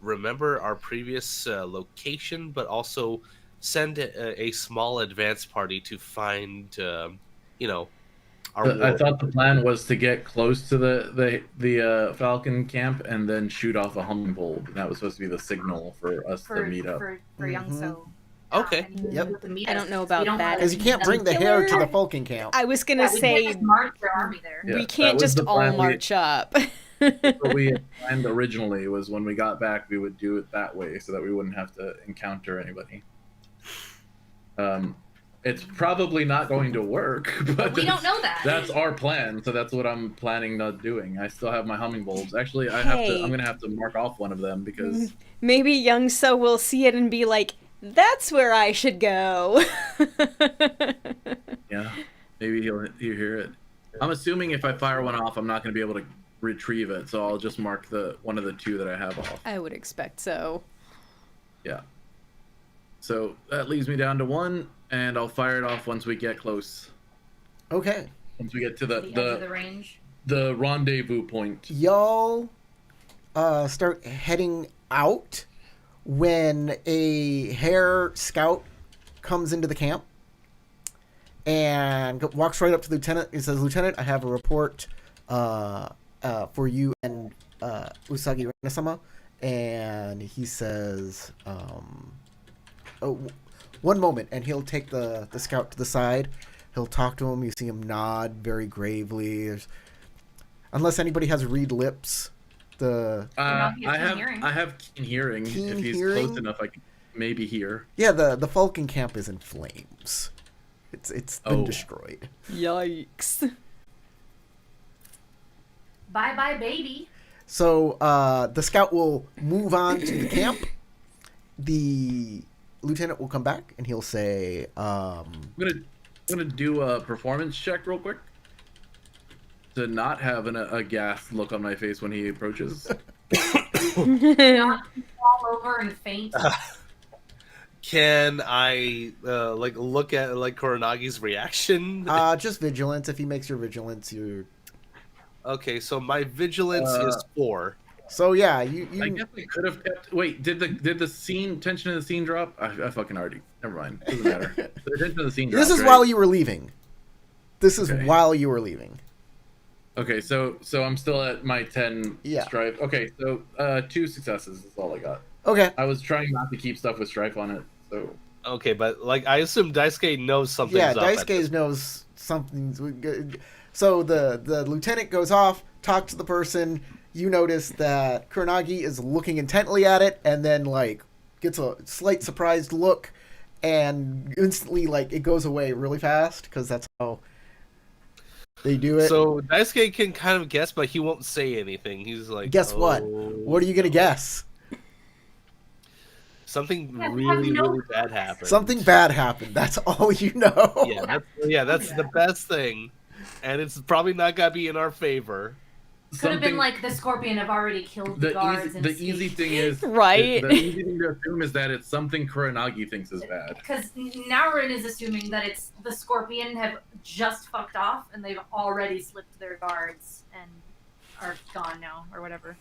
remember our previous location, but also send a small advance party to find our. I thought the plan was to get close to the Falcon camp and then shoot off a homing bolt. That was supposed to be the signal for us to meet up. For Young So. Okay. Yep. I don't know about that. Because you can't bring the hair to the Falcon camp. I was gonna say march their army there. Yeah, we that can't was just the all plan march up. What we had planned originally was when we got back, we would do it that way so that we wouldn't have to encounter anybody. It's probably not going to work, but We don't know that. That's our plan, so that's what I'm planning on doing. I still have my humming bulbs. Actually, Hey. I'm gonna have to mark off one of them because Maybe Young So will see it and be like, that's where I should go. yeah, maybe he'll hear it. I'm assuming if I fire one off, I'm not gonna be able to retrieve it, so I'll just mark the one of the two that I have off. I would expect so. Yeah. So that leaves me down to one, and I'll fire it off once we get close. Okay. Once we get to The edge of the range. the rendezvous point. Y'all start heading out when a hare scout comes into the camp and walks right up to the lieutenant. He says, "Lieutenant, I have a report for you and Usagi Reina-sama." And he says, "Oh, one moment," and he'll take the scout to the side. He'll talk to him. You see him nod very gravely. Unless anybody has read lips, I have keen hearing. Keen if he's hearing? close enough, I can maybe hear. yeah, the Falcon camp is in flames. It's been destroyed. Yikes. Bye bye, baby. So the scout will move on to the camp. The lieutenant will come back and he'll say, I'm gonna do a performance check real quick to not have a ghast look on my face when he approaches. Not fall over and faint. Can I look at like Kuranagi's reaction? just vigilance. If he makes your vigilance, you're... Okay, so my vigilance is 4. So yeah, I you guess I could have kept. Wait, did the scene tension of the scene drop? I fucking already. Never mind. Doesn't matter. The tension of the scene. this dropped, is right? while you were leaving. This is Okay. while you were leaving. Okay, so I'm still at my 10 Yeah. strife. Okay, so 2 successes is all I got. Okay. I was trying not to keep stuff with strife on it, so Okay, but like I assume Daisuke knows something's Yeah, up. at this- Daisuke knows something's good. So the lieutenant goes off, talks to the person. You notice that Kuranagi is looking intently at it, and then like gets a slight surprised look, and instantly like it goes away really fast because that's how they do it. So Daisuke can kind of guess, but he won't say anything. He's like, Guess what? "Oh, What are you gonna guess? Something Yeah, really, no- really bad happened." Something bad happened. That's all you know. That's the best thing, and it's probably not gonna be in our favor. Could have been like the scorpion have already killed the guards and easy escaped. thing is Right. The easy thing to assume is that it's something Kuranagi thinks is bad. Because Naurin is assuming that it's the scorpion have just fucked off and they've already slipped their guards and are gone now or whatever.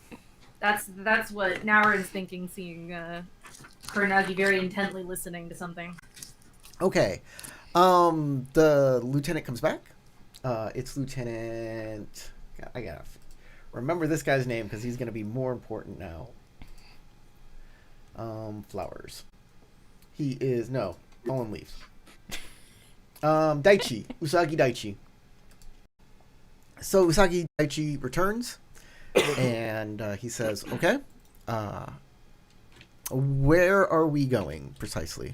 That's what Naurin's thinking, seeing Kuranagi very intently listening to something. Okay. The lieutenant comes back. It's Lieutenant. I gotta remember this guy's name because he's gonna be more important now. Flowers. He is fallen leaves. Daichi, Usagi Daichi. So Usagi Daichi returns, and he says, "Okay, where are we going precisely?"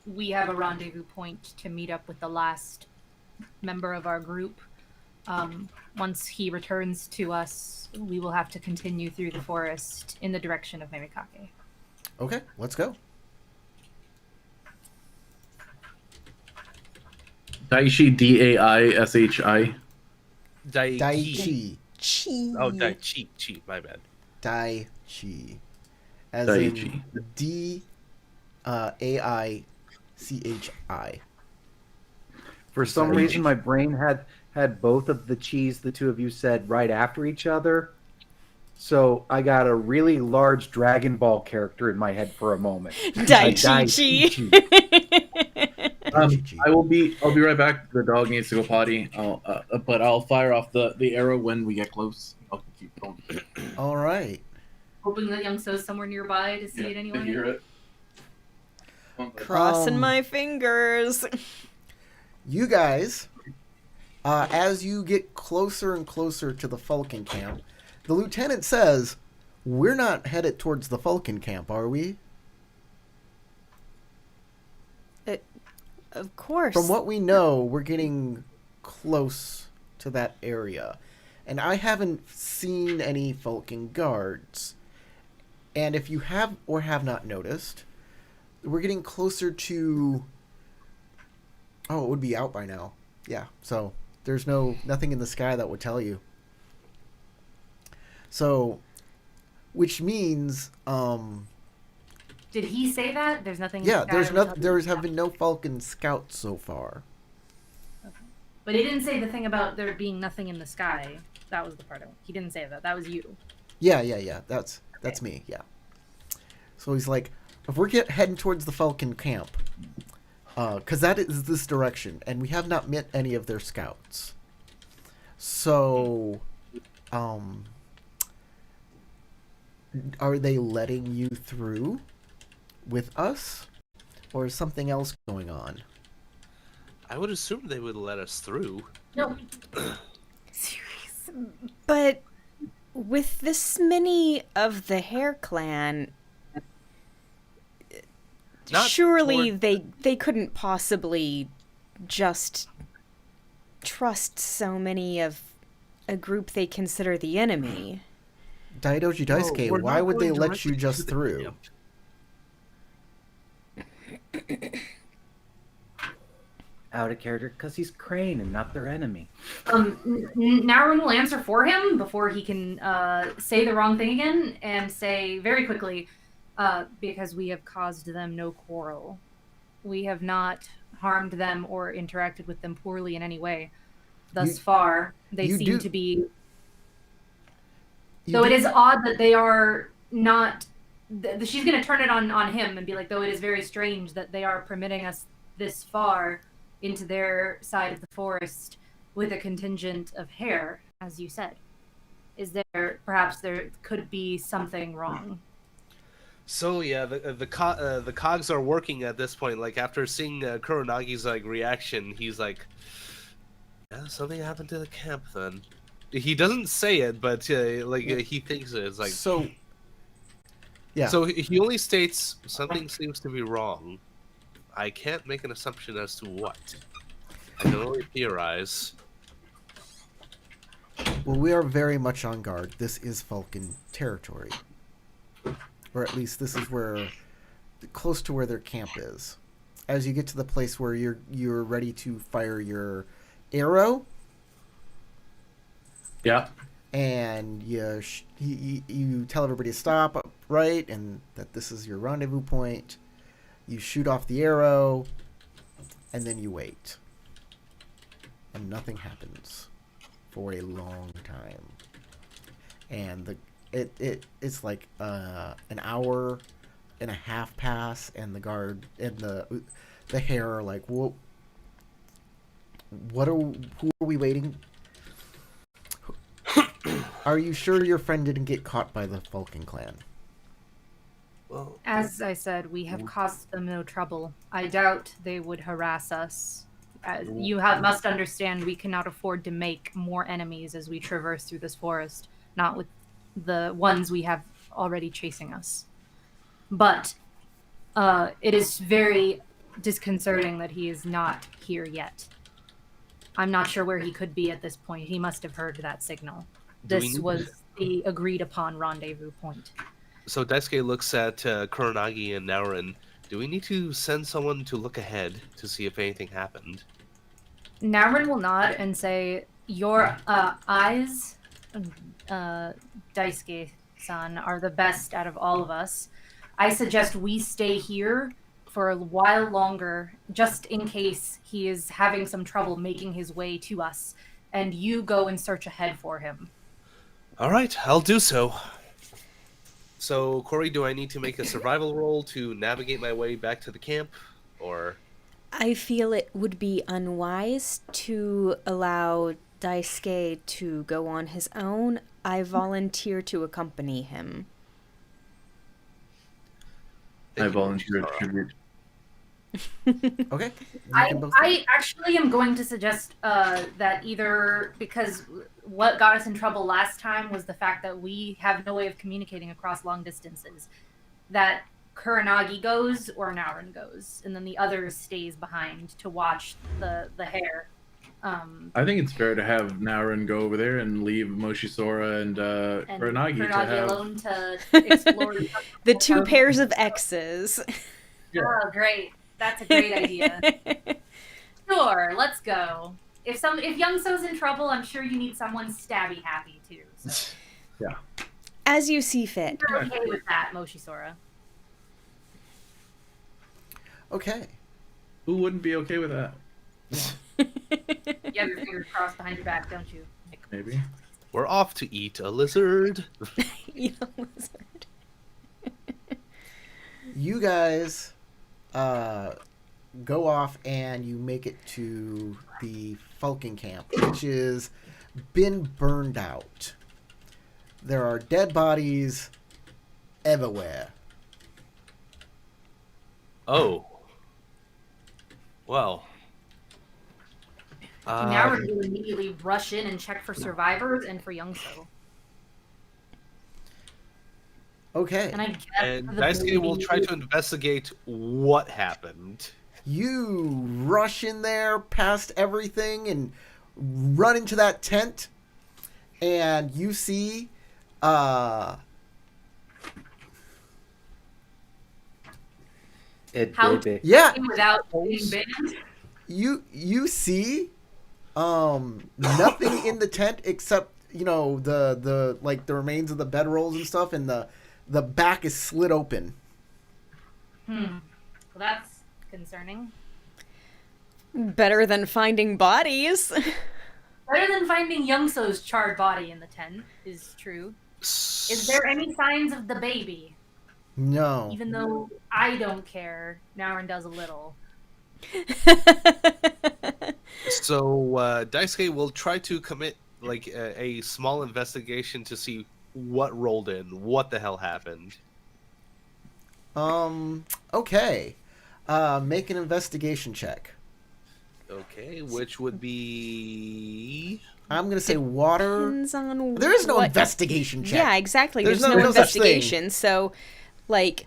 We have a rendezvous point to meet up with the last member of our group. Once he returns to us, we will have to continue through the forest in the direction of Mimikake. Okay, let's go. Daishi, Daishi. Daichi. Oh, Daichi. My bad. Daichi. As Daichi. in Aichi. For some reason, my brain had both of the cheese the two of you said right after each other. So I got a really large Dragon Ball character in my head for a moment. Daichi. I'll be right back. The dog needs to go potty. But I'll fire off the arrow when we get close. I'll keep going. All right. Hoping that Young So's somewhere nearby to see it To anyway. hear it. Crossing my fingers. You guys, as you get closer and closer to the Falcon camp, the lieutenant says, "We're not headed towards the Falcon camp, are we?" Of course. From what we know, we're getting close to that area. And I haven't seen any Vulcan guards. And if you have or have not noticed, we're getting closer to... Oh, it would be out by now. Yeah, so there's nothing in the sky that would tell you. So, which means... Did he say that? There's nothing. Yeah, in the sky there have been no Falcon scouts so far. Okay. But he didn't say the thing about there being nothing in the sky. That was the part he didn't say that. That was you. Yeah. That's me. Yeah. So he's like, if we're heading towards the Falcon camp, because that is this direction, and we have not met any of their scouts. So, are they letting you through with us, or is something else going on? I would assume they would let us through. No. Serious. But with this many of the Hair Clan, surely they couldn't possibly just trust so many of a group they consider the enemy. Daidoji Daisuke, we're why not would they going let you directly just to the through? camp. Out of character because he's Crane and not their enemy. Narwin will answer for him before he can say the wrong thing again, and say very quickly, because we have caused them no quarrel. We have not harmed them or interacted with them poorly in any way. Thus far, they seem to be... Though it is odd that they are not... She's going to turn it on him and be like, though it is very strange that they are permitting us this far into their side of the forest with a contingent of hair, as you said. Perhaps there could be something wrong? So yeah, the cogs are working at this point. Like after seeing Kuranagi's reaction, he's like, "Yeah, something happened to the camp." Then he doesn't say it, but he thinks it. It's like so. Yeah. So he only states something seems to be wrong. I can't make an assumption as to what. I can only theorize. Well, we are very much on guard. This is Vulcan territory. Or at least this is close to where their camp is. As you get to the place where you're ready to fire your arrow. Yeah. And you tell everybody to stop, right? And that this is your rendezvous point. You shoot off the arrow, and then you wait. And nothing happens for a long time. And it's like an hour and a half pass, and the guard and the hair are like, who are we waiting? Are you sure your friend didn't get caught by the Vulcan clan? Well, as I said, we have caused them no trouble. I doubt they would harass us. Must understand we cannot afford to make more enemies as we traverse through this forest, not with the ones we have already chasing us. But it is very disconcerting that he is not here yet. I'm not sure where he could be at this point. He must have heard that signal. This was the agreed upon rendezvous point. So Daisuke looks at Kuronagi and Naurin. Do we need to send someone to look ahead to see if anything happened? Naurin will nod and say, your eyes, Daisuke-san, are the best out of all of us. I suggest we stay here for a while longer, just in case he is having some trouble making his way to us, and you go and search ahead for him. All right, I'll do so. So, Corey, do I need to make a survival roll to navigate my way back to the camp, or? I feel it would be unwise to allow Daisuke to go on his own. I volunteer to accompany him. I volunteer to tribute. Okay. I actually am going to suggest that either, because what got us in trouble last time was the fact that we have no way of communicating across long distances, that Kuranagi goes or Naurin goes, and then the other stays behind to watch the hair. I think it's fair to have Naurin go over there and leave Moshisora and Kuranagi to have alone to explore the two pairs of X's. Yeah. Oh, great! That's a great idea. Sure, let's go. If Youngso's in trouble, I'm sure you need someone stabby happy too. So. Yeah. As you see fit. You're okay with that, Moshisora. Okay. Who wouldn't be okay with that? You have your fingers crossed behind your back, don't you? Maybe. We're off to eat a lizard. Eat a lizard. You guys go off and you make it to the Falcon camp, which is been burned out. There are dead bodies everywhere. Oh. Well. Now we're going to immediately rush in and check for survivors and for Youngso. Okay. And I guess And Daisuke will try to investigate what happened. You rush in there past everything and run into that tent, and you see Ed How- baby. yeah, without being banned. you see nothing in the tent except the like the remains of the bedrolls and stuff, and the back is slit open. Well, that's concerning. Better than finding bodies. Better than finding Youngso's charred body in the tent is true. Is there any signs of the baby? No. Even though I don't care, Naurin does a little. So Daisuke will try to commit like a small investigation to see what rolled in, what the hell happened. Okay. Make an investigation check. Okay, which would be I'm gonna say water. Depends on There is no what- investigation check. Yeah, exactly. There's There's, no no, such thing. investigation. So, like,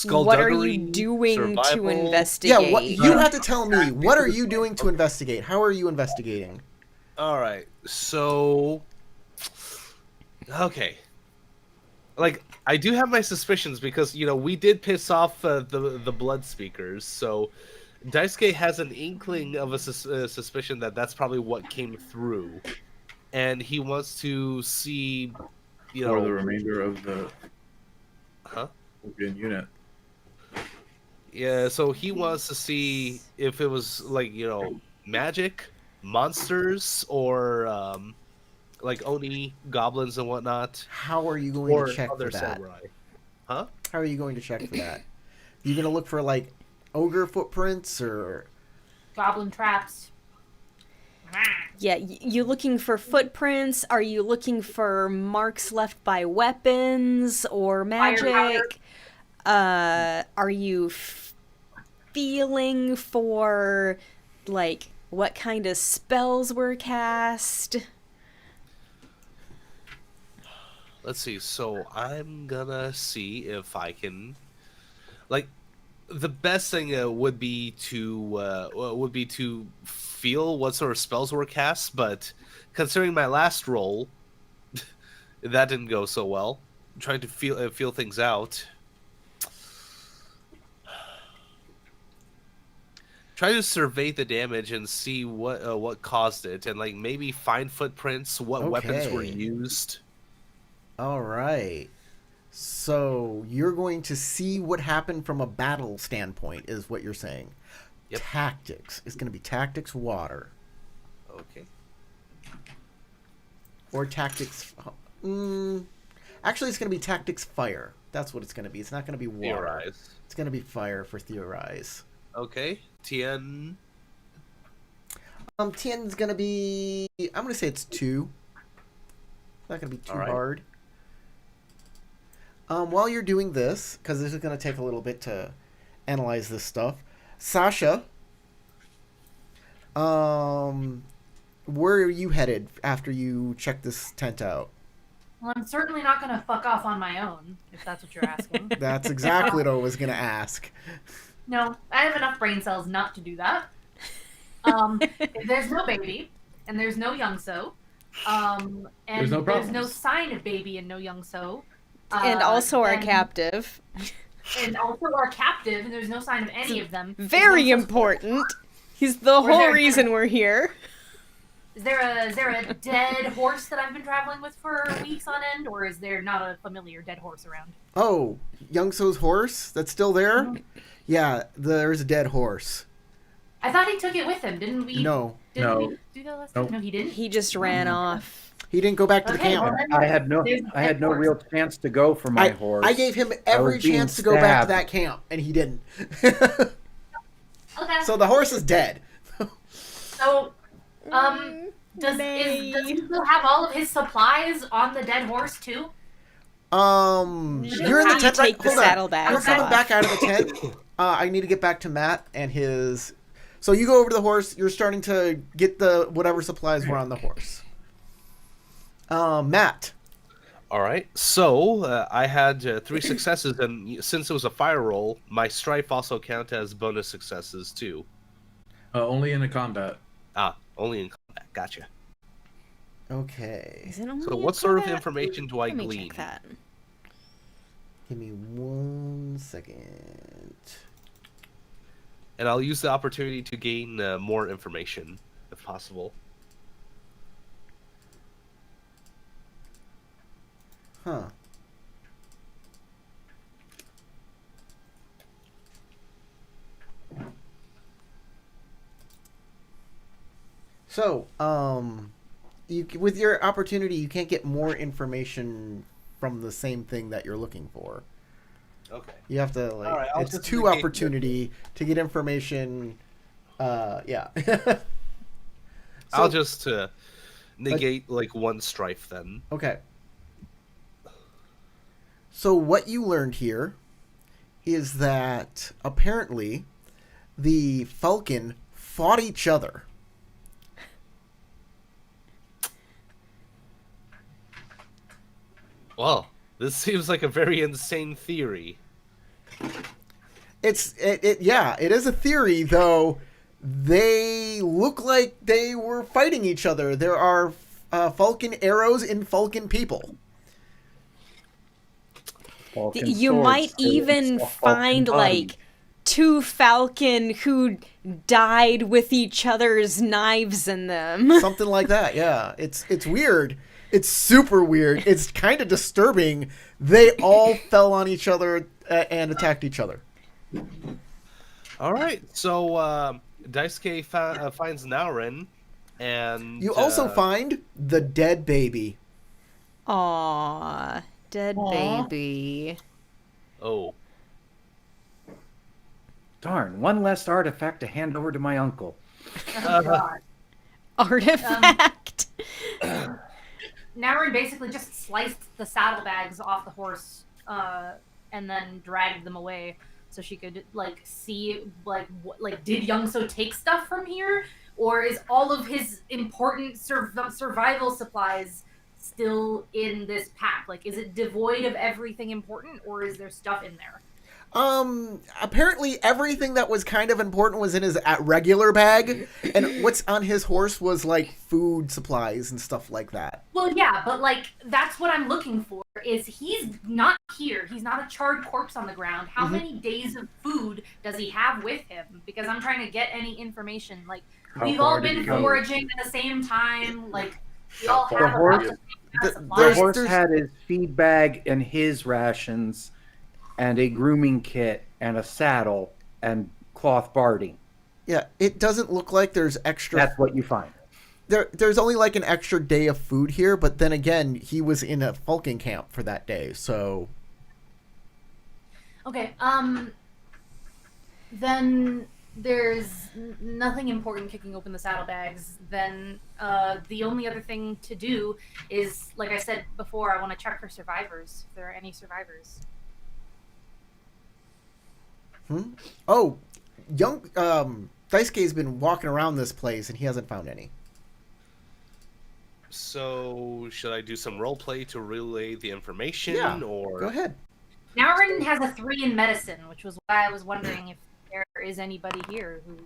what are you skullduggery, doing to survival. investigate? Yeah, what you have to tell me. What are you doing to investigate? How are you investigating? All right, so okay, like I do have my suspicions because we did piss off the blood speakers, so Daisuke has an inkling of a suspicion that that's probably what came through, and he wants to see, Or the remainder of the huh? Scorpion unit. Yeah, so he wants to see if it was like magic, monsters, or like Oni goblins and whatnot, How are you going or to check other for that? samurai. Huh? How are you going to check for that? You gonna look for like ogre footprints or? Goblin traps. Yeah, you looking for footprints? Are you looking for marks left by weapons or magic? Are you feeling for like what kind of spells were cast? Let's see. So I'm gonna see if I can, like, the best thing would be to feel what sort of spells were cast. But considering my last roll, that didn't go so well. I'm trying to feel things out. Try to survey the damage and see what caused it, and like maybe find footprints, what weapons were Okay. used. All right. So you're going to see what happened from a battle standpoint, is what you're saying. Yep. Tactics. It's going to be tactics water Okay. or tactics. Actually, it's going to be tactics fire. That's what it's going to be. It's not going to be water. Theorize. It's going to be fire for theorize. Okay. Tien. Tien's going to be. I'm going to say it's 2. Not going to be too All right. hard. While you're doing this, because this is going to take a little bit to analyze this stuff, Sasha, where are you headed after you check this tent out? Well, I'm certainly not going to fuck off on my own, if that's what you're asking. That's exactly what I was gonna ask. No, I have enough brain cells not to do that. If there's no baby, and there's no young so, and There's no there's no problems. sign of baby and no young so, And also our then- captive. and also our captive, and there's no sign of any of them. Very Is no- important. He's the Or is whole there- reason we're here. Is there a dead horse that I've been traveling with for weeks on end, or is there not a familiar dead horse around? Oh, Youngso's horse that's still there? Mm-hmm. Yeah, there's a dead horse. I thought he took it with him, didn't we? No, Didn't No. we do that last time? Nope. No, he didn't. He just ran off. he didn't go back to the Okay, camp. well, then I had no there's I had no horse. real chance to go for my horse. I gave him every was being chance to go back to stabbed. that camp, and he didn't. Okay. So the horse is dead. So, does he still have all of his supplies on the dead horse too? You're in the How do you tent. Right? take the Hold on. saddlebags You're coming off? back out of the tent. I need to get back to Matt and his. So you go over to the horse. You're starting to get the whatever supplies were on the horse. Matt. All right. So I had 3 successes, and since it was a fire roll, my strife also count as bonus successes too. Only in a combat. Ah, only in combat. Gotcha. Okay. Is it only So in what sort of combat? information do I Let me glean? check that. Give me 1 second. And I'll use the opportunity to gain more information if possible. Huh. So, you with your opportunity, you can't get more information from the same thing that you're looking for. Okay. You have to like All right, I'll it's just 2 negate opportunity to get information. Yeah. I'll just negate like 1 strife then. Okay. So what you learned here is that apparently the Falcon fought each other. Well, this seems like a very insane theory. It is a theory, though. They look like they were fighting each other. There are Falcon arrows in Falcon people. Falcon You swords, might so it's even a Falcon find body. like 2 falcon who died with each other's knives in them. Something like that, yeah. It's weird. It's super weird. It's kind of disturbing. They all fell on each other and attacked each other. All right. So Daisuke finds Naurin, and You also find the dead baby. Aww, dead baby. Oh, Darn, one less artifact to hand over to my uncle. Oh, God. Artifact. Naurin basically just sliced the saddlebags off the horse, and then dragged them away so she could like see did Youngso take stuff from here, or is all of his important survival supplies still in this pack? Like, is it devoid of everything important, or is there stuff in there? Apparently everything that was kind of important was in his regular bag, and what's on his horse was like food supplies and stuff like that. Well, yeah, but like that's what I'm looking for. Is he's not here? He's not a charred corpse on the ground. How many days of food does he have with him? Because I'm trying to get any information. Like, How we've far all did been he go? foraging at the same time. Like, we all far have The horse- about the- supplies. The There's- horse had his feed bag and his rations, and a grooming kit, and a saddle, and cloth barding. Yeah, it doesn't look like there's extra. That's what you find. There's only like an extra day of food here, but then again, he was in a Falcon camp for that day, so Okay. Then there's nothing important kicking open the saddlebags. Then the only other thing to do is, like I said before, I want to check for survivors. If there are any survivors. Oh, Daisuke's been walking around this place and he hasn't found any. So, should I do some role play to relay the information, Yeah, or go ahead. Naurin has a 3 in medicine, which was why I was wondering if there is anybody here who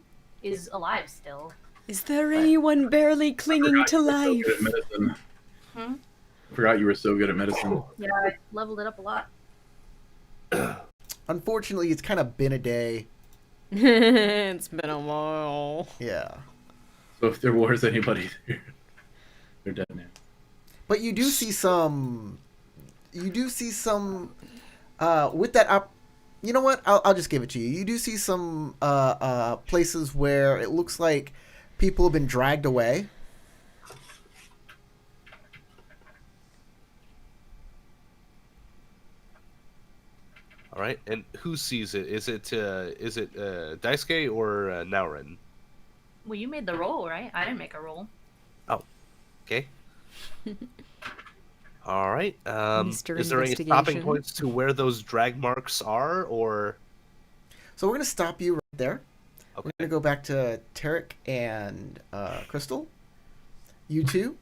is alive still. Is there anyone barely clinging to life? Good at medicine. Hmm? Forgot you were so good at medicine. Yeah, I leveled it up a lot. Unfortunately, it's kind of been a day. It's been a while. Yeah. So if there was anybody there, they're dead now. But you do see some. You do see some. With that up. You know what? I'll just give it to you. You do see some places where it looks like people have been dragged away. all right? And who sees it? Is it Daisuke or Naurin? Well, you made the roll, right? I didn't make a roll. Okay. All right. Mr. Is there any Investigation. stopping points to where those drag marks are, or? So we're gonna stop you right there. Okay. We're gonna go back to Tarek and Crystal. You two.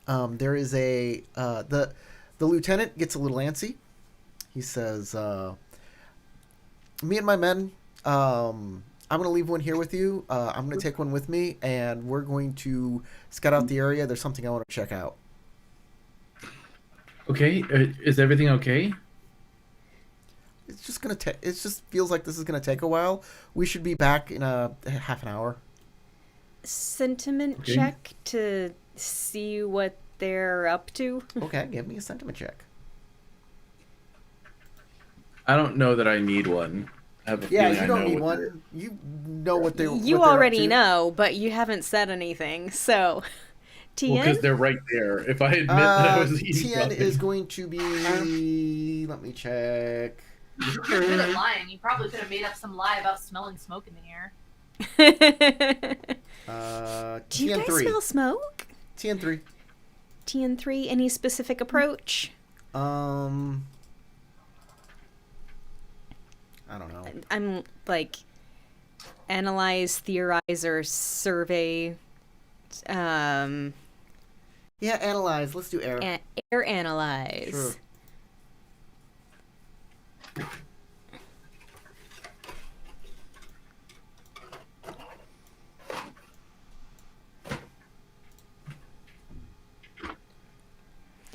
There is a the lieutenant gets a little antsy. He says, "Me and my men. I'm going to leave one here with you. I'm going to take one with me, and we're going to scout out the area. There's something I want to check out." Okay, is everything okay? It's just going to it just feels like this is going to take a while. We should be back in a half an hour. Sentiment Okay. check to see what they're up to. Okay, give me a sentiment check. I don't know that I need one. I have a Yeah, feeling you I don't know need what one. You know what they're. You what they're up already to. know, but you haven't said anything. So, Well, because Tien? they're right there. If I admit that I was eating Tien something, is going to be. Let me check. You're good at lying. You probably could have made up some lie about smelling smoke in the air. Do you Tien guys 3. smell smoke? Tien 3. Tien 3, any specific approach? I don't know. I'm like analyze, theorize, or survey. Yeah, analyze. Let's do air. Air analyze. Sure.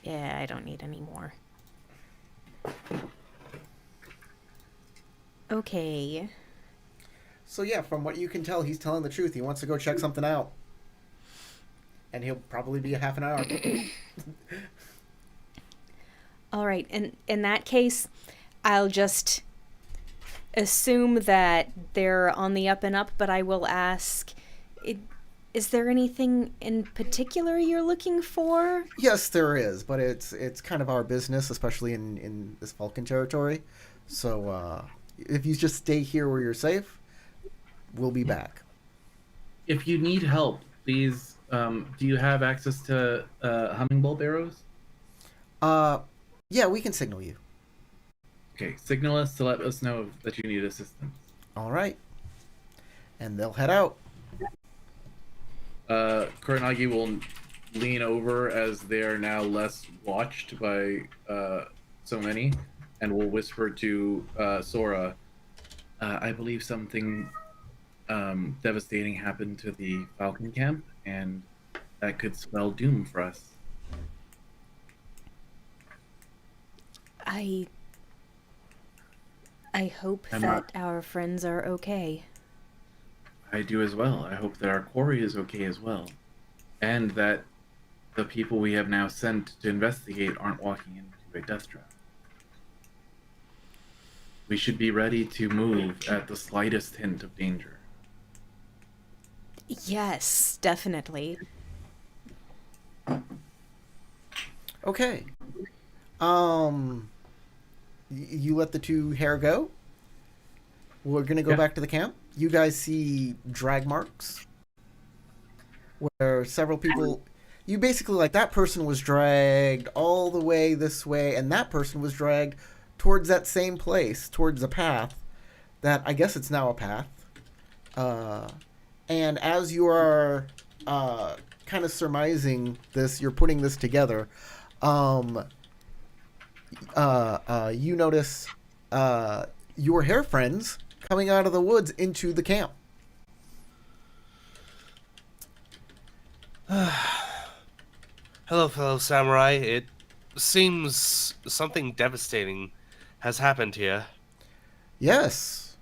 Yeah, I don't need any more. Okay. So yeah, from what you can tell, he's telling the truth. He wants to go check something out. And he'll probably be a half an hour. All right. In that case, I'll just assume that they're on the up and up, but I will ask, is there anything in particular you're looking for? Yes, there is, but it's kind of our business, especially in this Vulcan territory. So if you just stay here where you're safe, we'll be back. if you need help, please. Do you have access to hummingbird arrows? Yeah, we can signal you. Okay, signal us to let us know that you need assistance. All right. And they'll head out. Kuranagi will lean over as they are now less watched by so many, and will whisper to Sora, I believe something devastating happened to the Falcon camp, and that could spell doom for us. I hope that our friends are okay. I do as well. I hope that our quarry is okay as well, and that the people we have now sent to investigate aren't walking into a death trap. We should be ready to move at the slightest hint of danger. Yes, definitely. Okay. You let the two hair go. We're gonna go back to the camp. You guys see drag marks where several people. You basically, like, that person was dragged all the way this way, and that person was dragged towards that same place, towards a path that I guess it's now a path. And as you are kind kind of surmising this. You're putting this together. You notice your hair friends coming out of the woods into the camp. Hello, fellow samurai. It seems something devastating has happened here. Yes,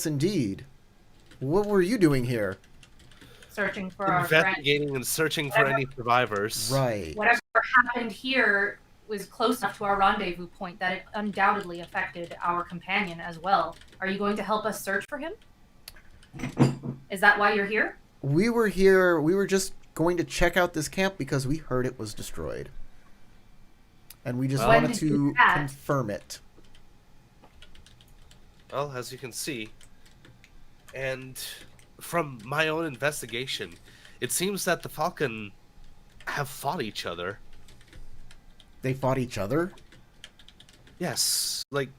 indeed. What were you doing here? Searching for our friend. Investigating and searching for any survivors. Right. Whatever happened here was close enough to our rendezvous point that it undoubtedly affected our companion as well. Are you going to help us search for him? Is that why you're here? We were here. We were just going to check out this camp because we heard it was destroyed. And we just wanted to confirm it. Well, as you can see, and from my own investigation, it seems that the Falcon have fought each other. They fought each other? Yes, like,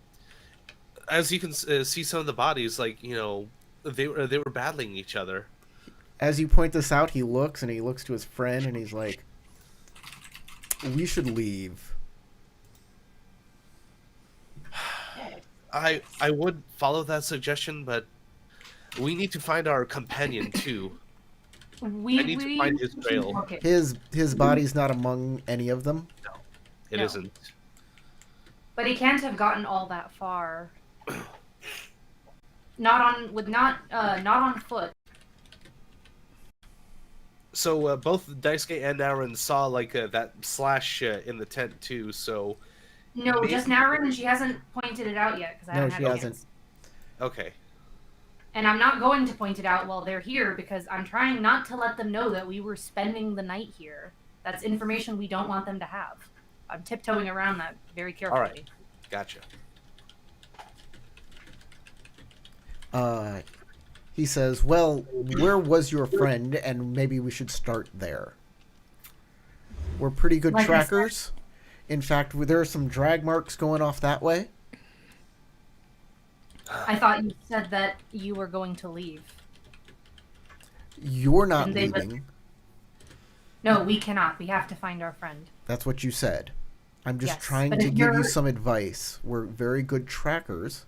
as you can see some of the bodies, like, they were battling each other. As you point this out, he looks to his friend and he's like, we should leave. I would follow that suggestion, but we need to find our companion too. I need to find his trail. Okay. His body's not among any of them? No, it No. isn't. But he can't have gotten all that far. Not on foot. So both Daisuke and Aaron saw like that slash in the tent too. So No, just Naren, and she hasn't pointed it out yet because I haven't had a chance. Okay. And I'm not going to point it out while they're here because I'm trying not to let them know that we were spending the night here. That's information we don't want them to have. I'm tiptoeing around that very carefully. All right. Gotcha. He says, well, where was your friend? And maybe we should start there. We're pretty good trackers. In fact, there are some drag marks going off that way. I thought you said that you were going to leave. You're not leaving. No, we cannot. We have to find our friend. That's what you said. I'm just Yes, trying but to if give you you're- some advice. We're very good trackers.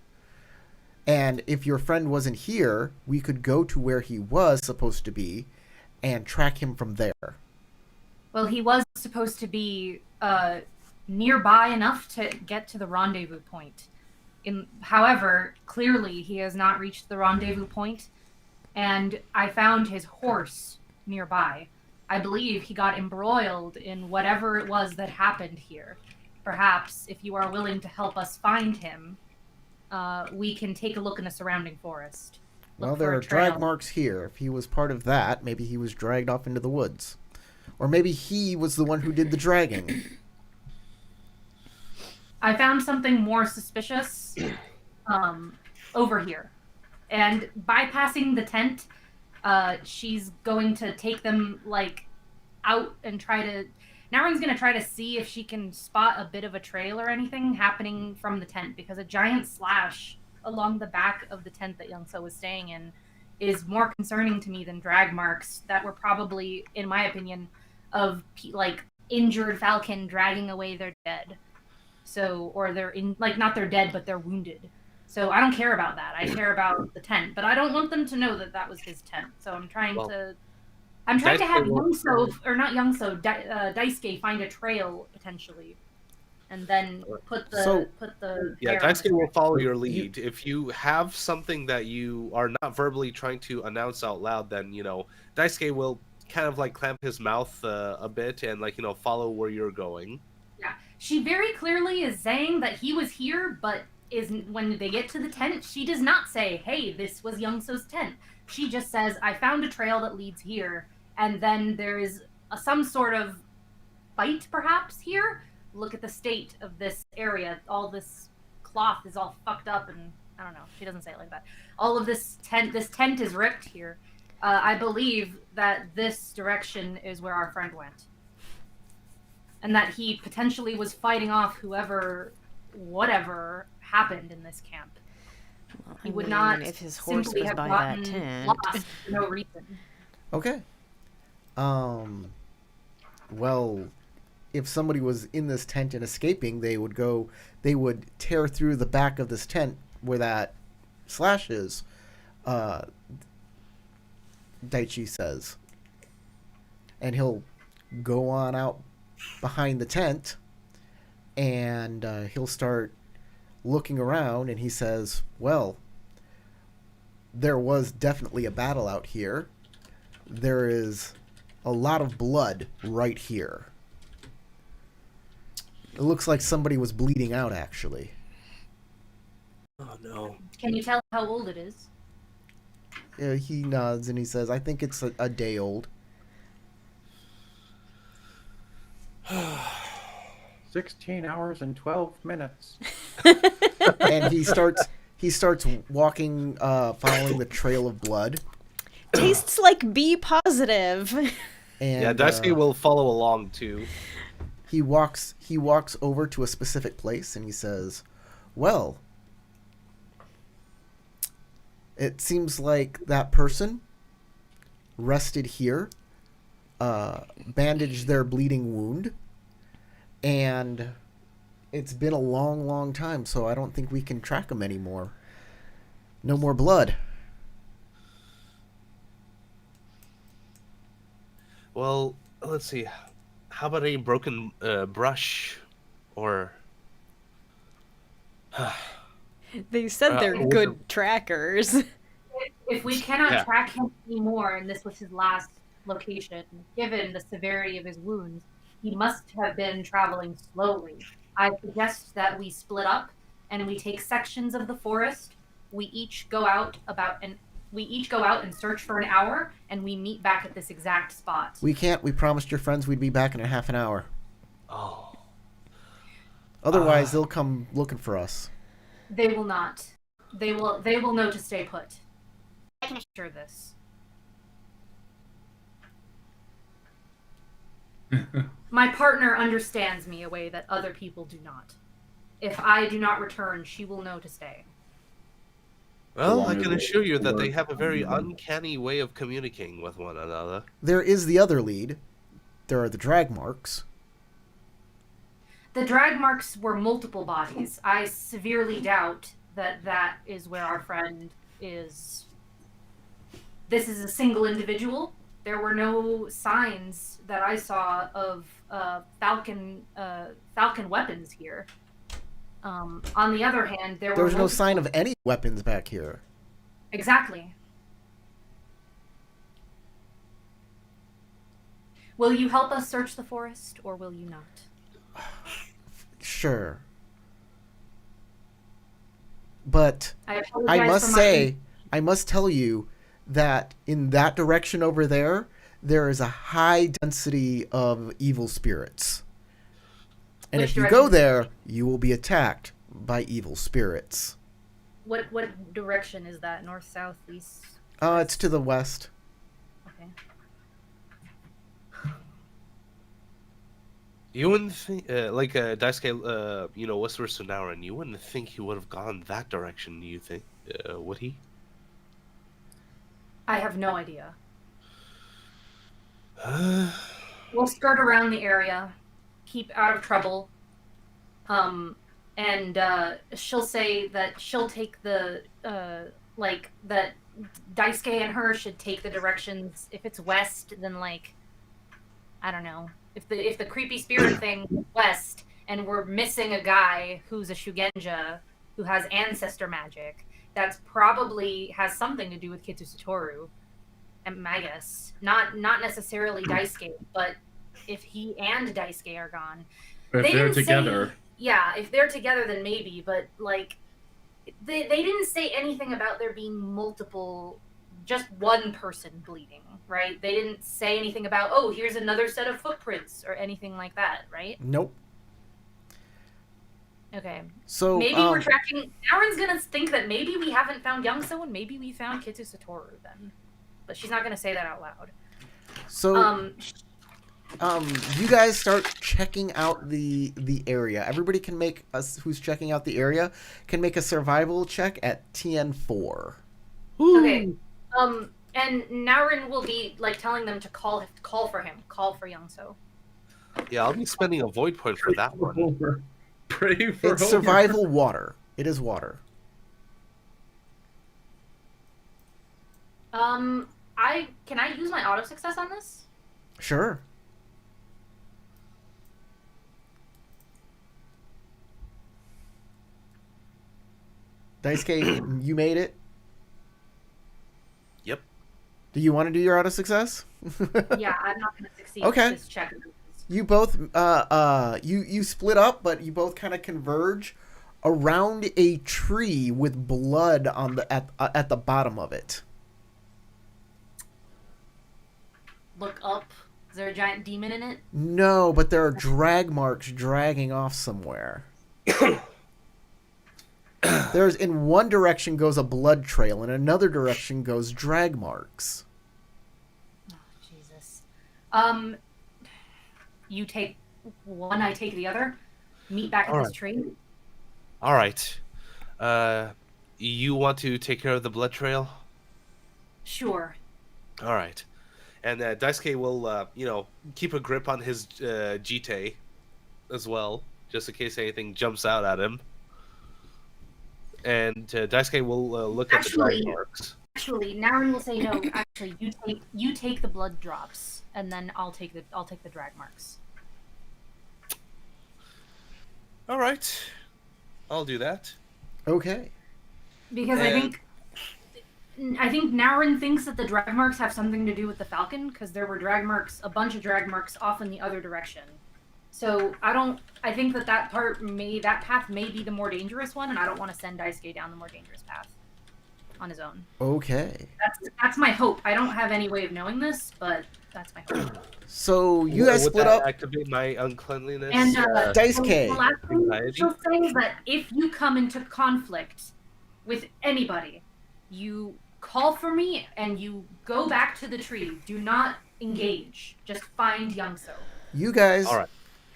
And if your friend wasn't here, we could go to where he was supposed to be and track him from there. Well, he was supposed to be nearby enough to get to the rendezvous point. However, clearly he has not reached the rendezvous point, and I found his horse nearby. I believe he got embroiled in whatever it was that happened here. Perhaps, if you are willing to help us find him, we can take a look in the surrounding forest. Well, there are drag marks here. If he was part of that, maybe he was dragged off into the woods. Or maybe he was the one who did the dragging. I found something more suspicious over here. And bypassing the tent, she's going to take them, out and try to... Naren's going to try to see if she can spot a bit of a trail or anything happening from the tent, because a giant slash along the back of the tent that Youngso was staying in is more concerning to me than drag marks that were probably, in my opinion, of, injured falcon dragging away their dead. So, or they're not they're dead, but they're wounded. So I don't care about that. I care about the tent, but I don't want them to know that that was his tent. So I'm trying to have Daisuke find a trail potentially, and then put the Daisuke will follow your lead. If you have something that you are not verbally trying to announce out loud, then Daisuke will kind of clamp his mouth a bit and follow where you're going. Yeah, she very clearly is saying that he was here, but when they get to the tent, she does not say, "Hey, this was Youngso's tent." She just says, "I found a trail that leads here," and then there is some sort of fight, perhaps here. Look at the state of this area. All this cloth is all fucked up, and I don't know. She doesn't say it like that. All of this tent is ripped here. I believe that this direction is where our friend went. And that he potentially was fighting off whatever happened in this camp. Well, He would not if his horse was have by gotten that tent. lost for no reason. Okay. well, if somebody was in this tent and escaping, they would tear through the back of this tent where that slash is, Daichi says. And he'll go on out behind the tent, and he'll start looking around, and he says, well, there was definitely a battle out here. There is a lot of blood right here. It looks like somebody was bleeding out, actually. Oh no. Can you tell how old it is? He nods and he says, I think it's a day old. 16 hours and 12 minutes. And he starts walking, following the trail of blood. Tastes like B positive. And Yeah, Daisuke will follow along too. he walks over to a specific place and he says, well, it seems like that person rested here, bandaged their bleeding wound, and it's been a long, long time, so I don't think we can track them anymore. No more blood. Well, let's see. How about a broken brush, or? They said they're good trackers. If we cannot Yeah. track him anymore, and this was his last location, given the severity of his wounds, he must have been traveling slowly. I suggest that we split up and we take sections of the forest. We each go out and search for an hour, and we meet back at this exact spot. We can't. We promised your friends we'd be back in a half an hour. Oh. Otherwise, they'll come looking for us. They will not. They will know to stay put. I can assure this. My partner understands me a way that other people do not. If I do not return, she will know to stay. Well, I can assure you that they have a very uncanny way of communicating with one another. There is the other lead. There are the drag marks. The drag marks were multiple bodies. I severely doubt that that is where our friend is. This is a single individual. There were no signs that I saw of Falcon weapons here. On the other hand, there There were was no sign of any weapons back here. Exactly. Will you help us search the forest, or will you not? Sure. But I apologize I must for my- say, I must tell you that in that direction over there, there is a high density of evil spirits. And Which if you direction? go there, you will be attacked by evil spirits. What direction is that? North, south, east? It's to the west. Okay. You wouldn't think, Daisuke, whispers to Naurin, you wouldn't think he would have gone that direction, do you think? Would he? I have no idea. We'll skirt around the area, keep out of trouble, and she'll say that she'll take the that Daisuke and her should take the directions. If it's west, then I don't know. If the creepy spirit thing is west, and we're missing a guy who's a Shugenja who has ancestor magic, that's probably has something to do with Kitsu I guess. Not necessarily Daisuke, but if he and Daisuke are gone. Or if They they're didn't say- together. Yeah, if they're together, then maybe, but they didn't say anything about there being multiple, just one person bleeding, right? They didn't say anything about, oh, here's another set of footprints or anything like that, right? Nope. Okay. So Maybe we're tracking. Aaron's gonna think that maybe we haven't found Youngso and maybe we found Kitsu Satoru then, but she's not gonna say that out loud. So you guys start checking out the area. Everybody can make us who's checking out the area can make a survival check at TN4. Okay. And Naurin will be telling them to call for him, call for Youngso. Yeah, I'll be spending a void point for that one. Homer. Pray for It's Homer. survival water. It is water. Can I use my auto success on this? Sure. Dice K, you made it. Yep. Do you want to do your auto success? Yeah, I'm not gonna succeed. Okay. With this check. You both you split up, but you both kind of converge around a tree with blood on the at the bottom of it. Look up. Is there a giant demon in it? No, but there are drag marks dragging off somewhere. There's in one direction goes a blood trail, in another direction goes drag marks. Oh, Jesus. You take one, I take the other. Meet back at All this right. tree. All right. You want to take care of the blood trail? Sure. All right. And Daisuke will, keep a grip on his Jite as well, just in case anything jumps out at him. And Daisuke will look at the drag marks. Actually, Naren will say no. Actually, you take the blood drops, and then I'll take the drag marks. All right. I'll do that. Okay. Because I think Naren thinks that the drag marks have something to do with the Falcon, because there were a bunch of drag marks off in the other direction. So I think that path may be the more dangerous one, and I don't want to send Daisuke down the more dangerous path on his own. Okay. That's my hope. I don't have any way of knowing this, but that's my hope. So you guys Would split that up. activate my uncleanliness? And Daisuke. the last thing Anxiety? she'll say is that if you come into conflict with anybody, you call for me and you go back to the tree. Do not engage. Just find Youngso. You guys All right.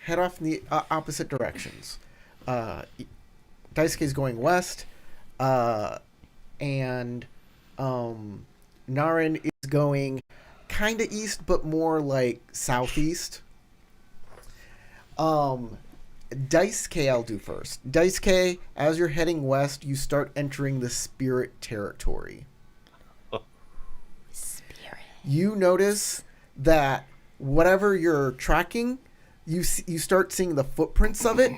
head off in the opposite directions. Daisuke is going west, and Naren is going kind of east, but more like southeast. Daisuke, I'll do first. Daisuke, as you're heading west, you start entering the spirit territory. Spirit. You notice that whatever you're tracking, you start seeing the footprints of it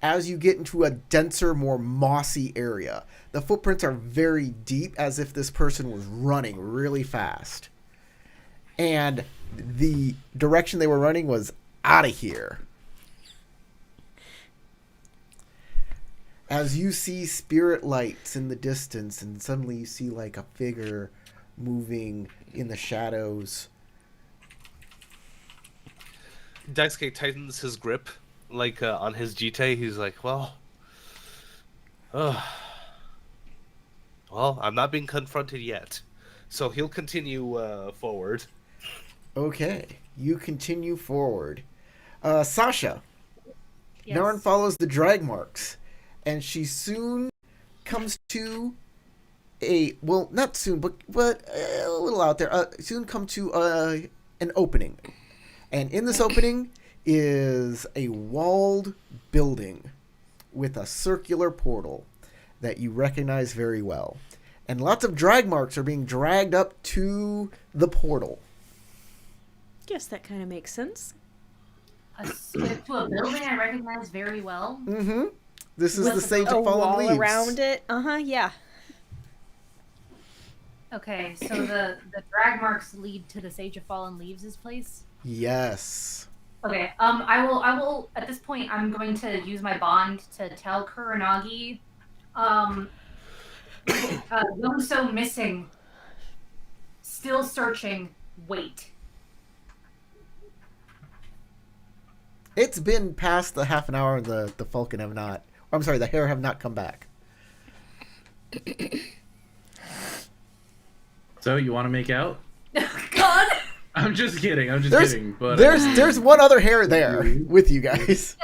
as you get into a denser, more mossy area. The footprints are very deep, as if this person was running really fast. And the direction they were running was out of here. As you see spirit lights in the distance, and suddenly you see like a figure moving in the shadows. Daisuke tightens his grip, on his Jite. He's like, well, I'm not being confronted yet. So he'll continue forward. Okay, you continue forward. Sasha, Yes. Naren follows the drag marks, and she soon comes to not soon, but a little out there. Soon come to an opening, and in this opening is a walled building with a circular portal that you recognize very well, and lots of drag marks are being dragged up to the portal. Guess that kind of makes sense. To a building I recognize very well. Mm-hmm. This is With the Sage A of Fallen wall Leaves. around it. Yeah. Okay, so the drag marks lead to the Sage of Fallen Leaves' place. Yes. Okay. I will. At this point, I'm going to use my bond to tell Kuranagi, Youngso missing. Still searching. Wait. It's been past the half an hour, and the Falcon have not. I'm sorry, the hare have not come back. So you want to make out? God. I'm just kidding. But There's one other hare there with you guys.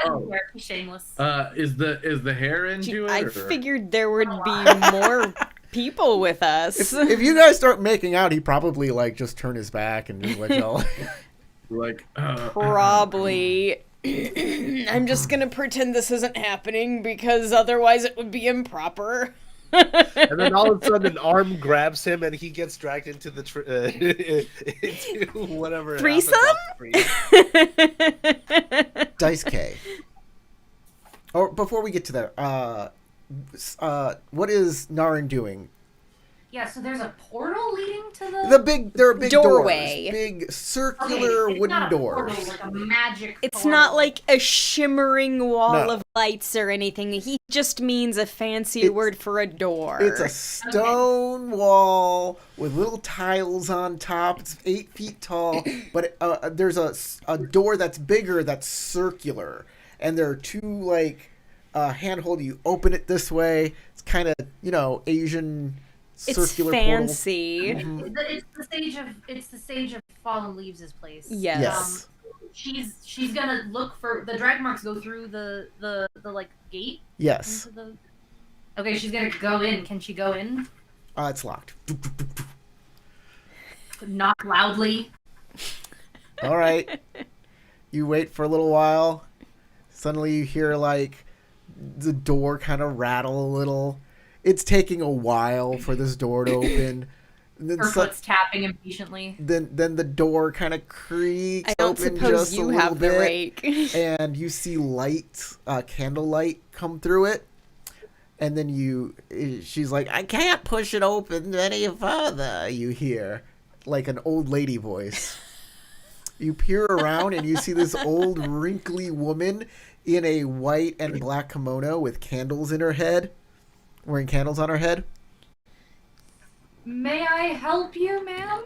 Shameless. Is the hair into it? I or- figured there would be more people with us. If you guys start making out, he probably just turn his back and just let y'all. Like, Probably. I'm just gonna pretend this isn't happening because otherwise it would be improper. And then all of a sudden, an arm grabs him, and he gets dragged into the into whatever. Threesome? Dice K. Or before we get to that, what is Naren doing? Yeah, so there's a portal leading to There are big Doorway. doors, big circular it's wooden not a doors. portal, like a magic It's portal. not like a shimmering wall No. of lights or anything. He just means a fancy word for a door. It's a stone wall with little tiles on top. It's 8 feet tall, but there's a door that's bigger that's circular, and there are two like handhold. You open it this way. It's kind of Asian. It's Circular fancy. portal. It's the sage of fallen leaves' place. Yes. She's gonna look for the drag marks. Go through the like gate. Yes. Okay, she's gonna go in. Can she go in? It's locked. Knock loudly. All right. You wait for a little while. Suddenly you hear like the door kind of rattle a little. It's taking a while for this door to open. And then Her foot's tapping impatiently. Then the door kind of creaks I don't open suppose just you a little have the bit, rake. and you see light, candlelight come through it. And then she's like, "I can't push it open any further." You hear like an old lady voice. You peer around and you see this old wrinkly woman in a white and black kimono with candles in her head. Wearing candles on her head. May I help you, ma'am?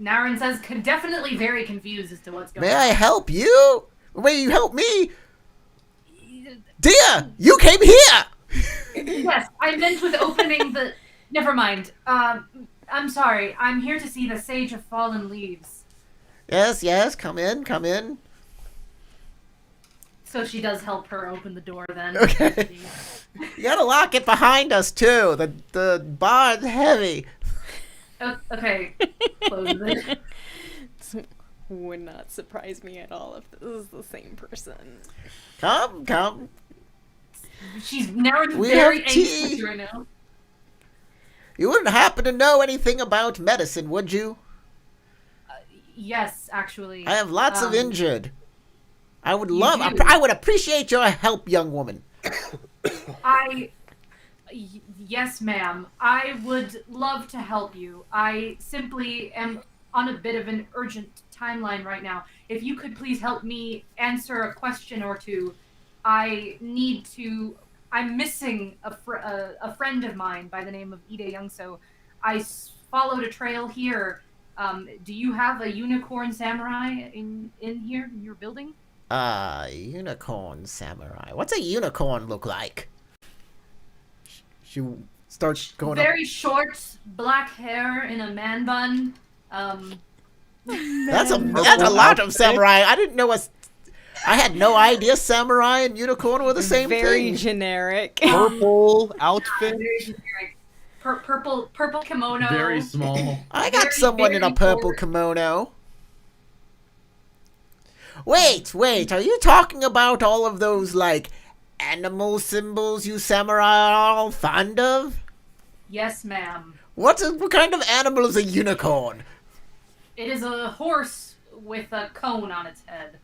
Naren says, definitely very confused as to what's going on. May I help you? May you help me? Dear, you came here! Yes, I meant with opening the... Never mind. I'm sorry. I'm here to see the Sage of Fallen Leaves. Yes, come in. So she does help her open the door then. Okay. You gotta lock it behind us, too. The bar's heavy. Okay. Close it. Would not surprise me at all if this is the same person. Come. She's now We very have tea. anxious right now. You wouldn't happen to know anything about medicine, would you? Yes, actually. I have lots of injured. I would You love... do? I would appreciate your help, young woman. Yes, ma'am. I would love to help you. I simply am on a bit of an urgent timeline right now. If you could please help me answer a question or two, I'm missing a friend of mine by the name of Ide Youngso. I followed a trail here. Do you have a unicorn samurai in here in your building? Unicorn samurai. What's a unicorn look like? She starts going Very short, black hair in a man bun. That's a lot of samurai. I didn't know I had no idea samurai and unicorn were the same Very thing. generic. Purple outfit. Very generic. Purple kimono. very small. I got very, someone in a very purple forward. kimono. Wait, are you talking about all of those, like, animal symbols you samurai are all fond of? Yes, ma'am. What kind of animal is a unicorn? It is a horse with a cone on its head.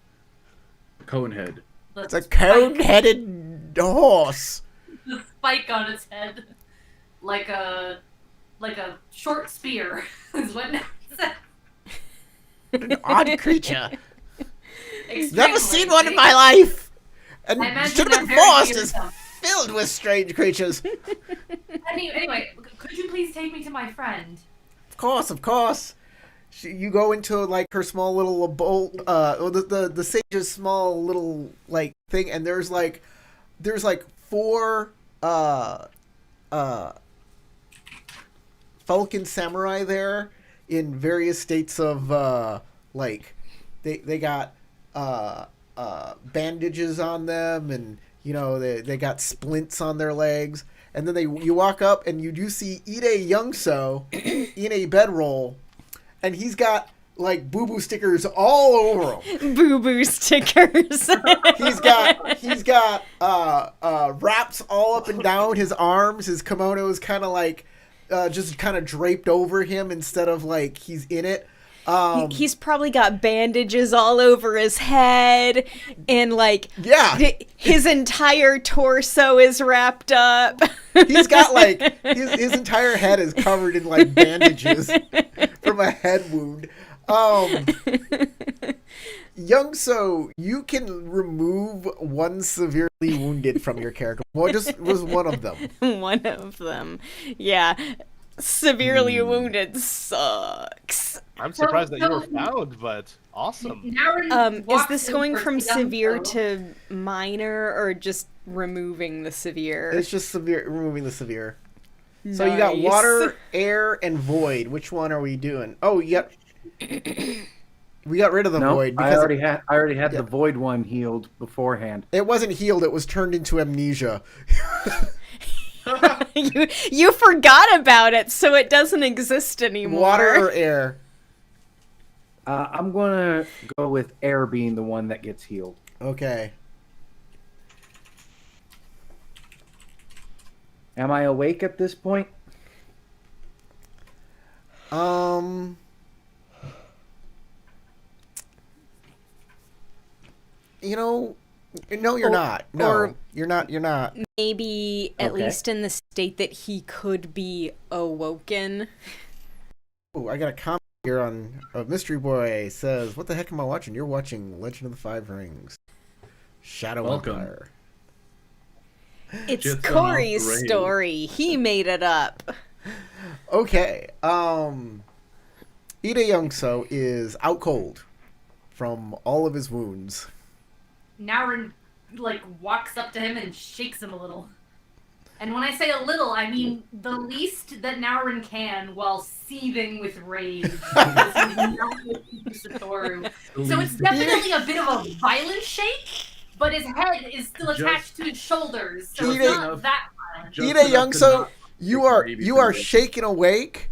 Conehead. The It's a spike- cone-headed horse. The spike on its head, like a short spear, is what Nat said. An odd creature. Extremely. Never seen one in my life. And I imagine should have been they're very forced is fearsome. filled with strange creatures. Anyway, could you please take me to my friend? Of course. You go into like her small little bolt, the sage's small little like thing, and there's like 4 Falcon samurai there in various states of like they got bandages on them, and they got splints on their legs, and then you walk up and you do see Ide Youngso in a bedroll. And he's got like boo-boo stickers all over him. Boo-boo stickers. He's got wraps all up and down his arms. His kimono is kind of like just kind of draped over him instead of like he's in it. He's probably got bandages all over his head, and like his entire torso is wrapped up. He's got like his entire head is covered in like bandages from a head wound. Youngso, you can remove one severely wounded from your character. What just was one of them? One of them, yeah. Severely wounded sucks. I'm surprised that you were found, but awesome. Is this going from severe to minor, or just removing the severe? It's just severe, removing the severe. Nice. So you got water, air, and void. Which one are we doing? Oh, yep. We got rid of the void because I already had the void one healed beforehand. It wasn't healed; it was turned into amnesia. you forgot about it, so it doesn't exist anymore. Water or air? I'm gonna go with air being the one that gets healed. Okay. Am I awake at this point? You know, no, you're not. No, you're not. You're not. Maybe at least in the state that he could be awoken. Oh, I got a comment here on Mystery Boy says, "What the heck am I watching? You're watching Legend of the Five Rings, Shadow Empire." It's Corey's story. He made it up. Okay. Ida Youngso is out cold from all of his wounds. Naurin, like, walks up to him and shakes him a little. And when I say a little, I mean the least that Naurin can while seething with rage. Satoru. So it's definitely a bit of a violent shake, but his head is still attached to his shoulders, so it's not that violent. Ida Youngso, you are shaken awake,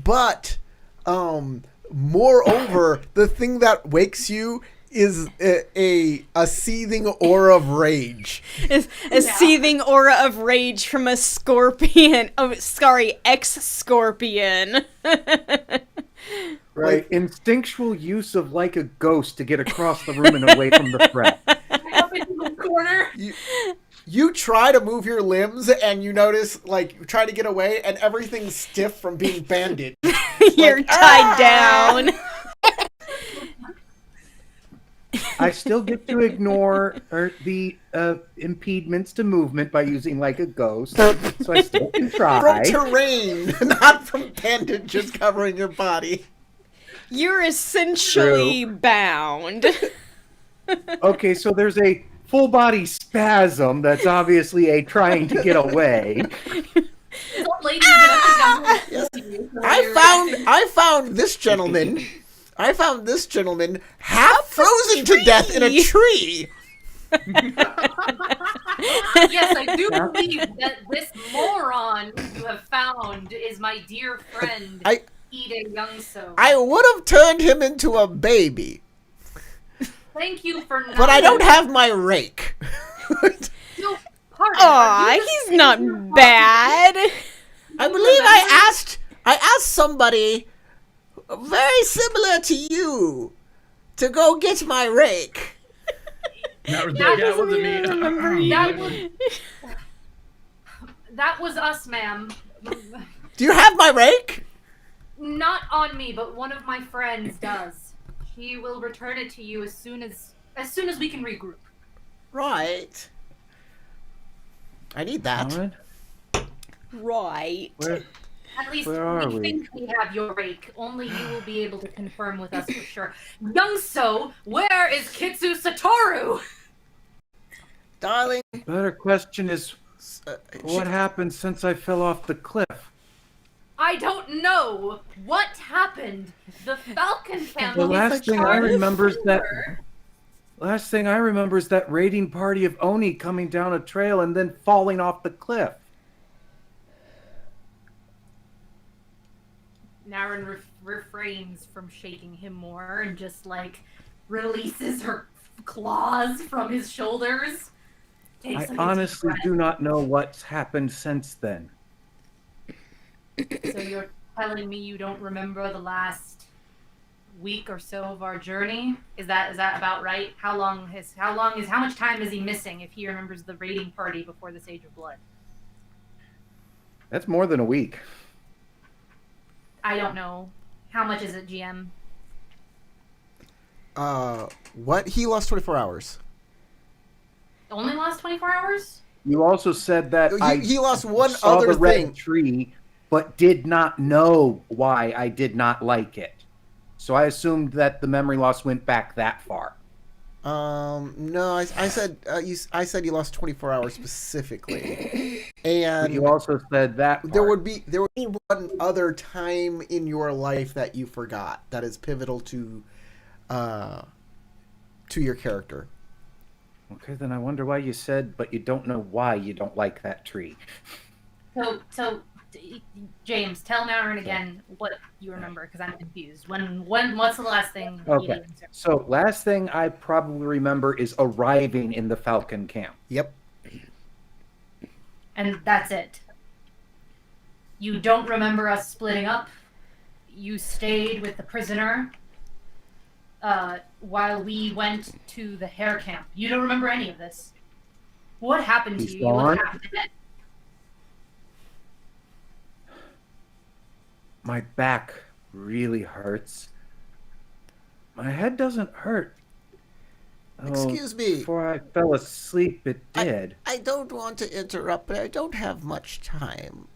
but moreover, the thing that wakes you is a seething aura of rage. A seething aura of rage from a scorpion. Oh, sorry, ex-scorpion. Right, instinctual use of like a ghost to get across the room and away from the threat. Up into the corner. You try to move your limbs and you notice, like, you try to get away and everything's stiff from being bandaged. You're like, tied down. I still get to ignore the impediments to movement by using like a ghost, so I still can try. From terrain, not from bandages covering your body. You're essentially bound. Okay, so there's a full body spasm that's obviously a trying to get away. Yes. I found this gentleman. I found this gentleman half frozen to death in a tree. Yes, I do believe that this moron you have found is my dear friend, Ida Youngso. I would have turned him into a baby. Thank you for not. But I don't have my rake. Aw, he's not bad. I believe I asked somebody very similar to you to go get my rake. That wasn't me. That was us, ma'am. Do you have my rake? Not on me, but one of my friends does. He will return it to you as soon as we can regroup. Right. I need that. Right. At least we think we have your rake. Only you will be able to confirm with us for sure. Youngso, where is Kitsu Satoru? Darling. Better question is, what happened since I fell off the cliff? I don't know. What happened? The Falcon family. The last thing I remember is that raiding party of Oni coming down a trail and then falling off the cliff. Naren refrains from shaking him more and just like releases her claws from his shoulders. I honestly do not know what's happened since then. So you're telling me you don't remember the last week or so of our journey? Is that about right? How much time is he missing if he remembers the raiding party before the Sage of Blood? That's more than a week. I don't know. How much is it, GM? What? He lost 24 hours. Only lost 24 hours? You also said that He lost one saw other the red thing. tree, but did not know why I did not like it. So I assumed that the memory loss went back that far. No, I said you lost 24 hours specifically, and But you also said that there part. would be one other time in your life that you forgot that is pivotal to your character. Okay, then I wonder why you said, but you don't know why you don't like that tree. So James, tell Naurin again what you remember, because I'm confused. What's the last thing you Okay, did? so last thing I probably remember is arriving in the Falcon camp. Yep. And that's it. You don't remember us splitting up. You stayed with the prisoner while we went to the hair camp. You don't remember any of this. What happened to He's you? You look gone? half dead. My back really hurts. My head doesn't hurt. Oh, Excuse me. Before I fell asleep, it did. I don't want to interrupt, but I don't have much time.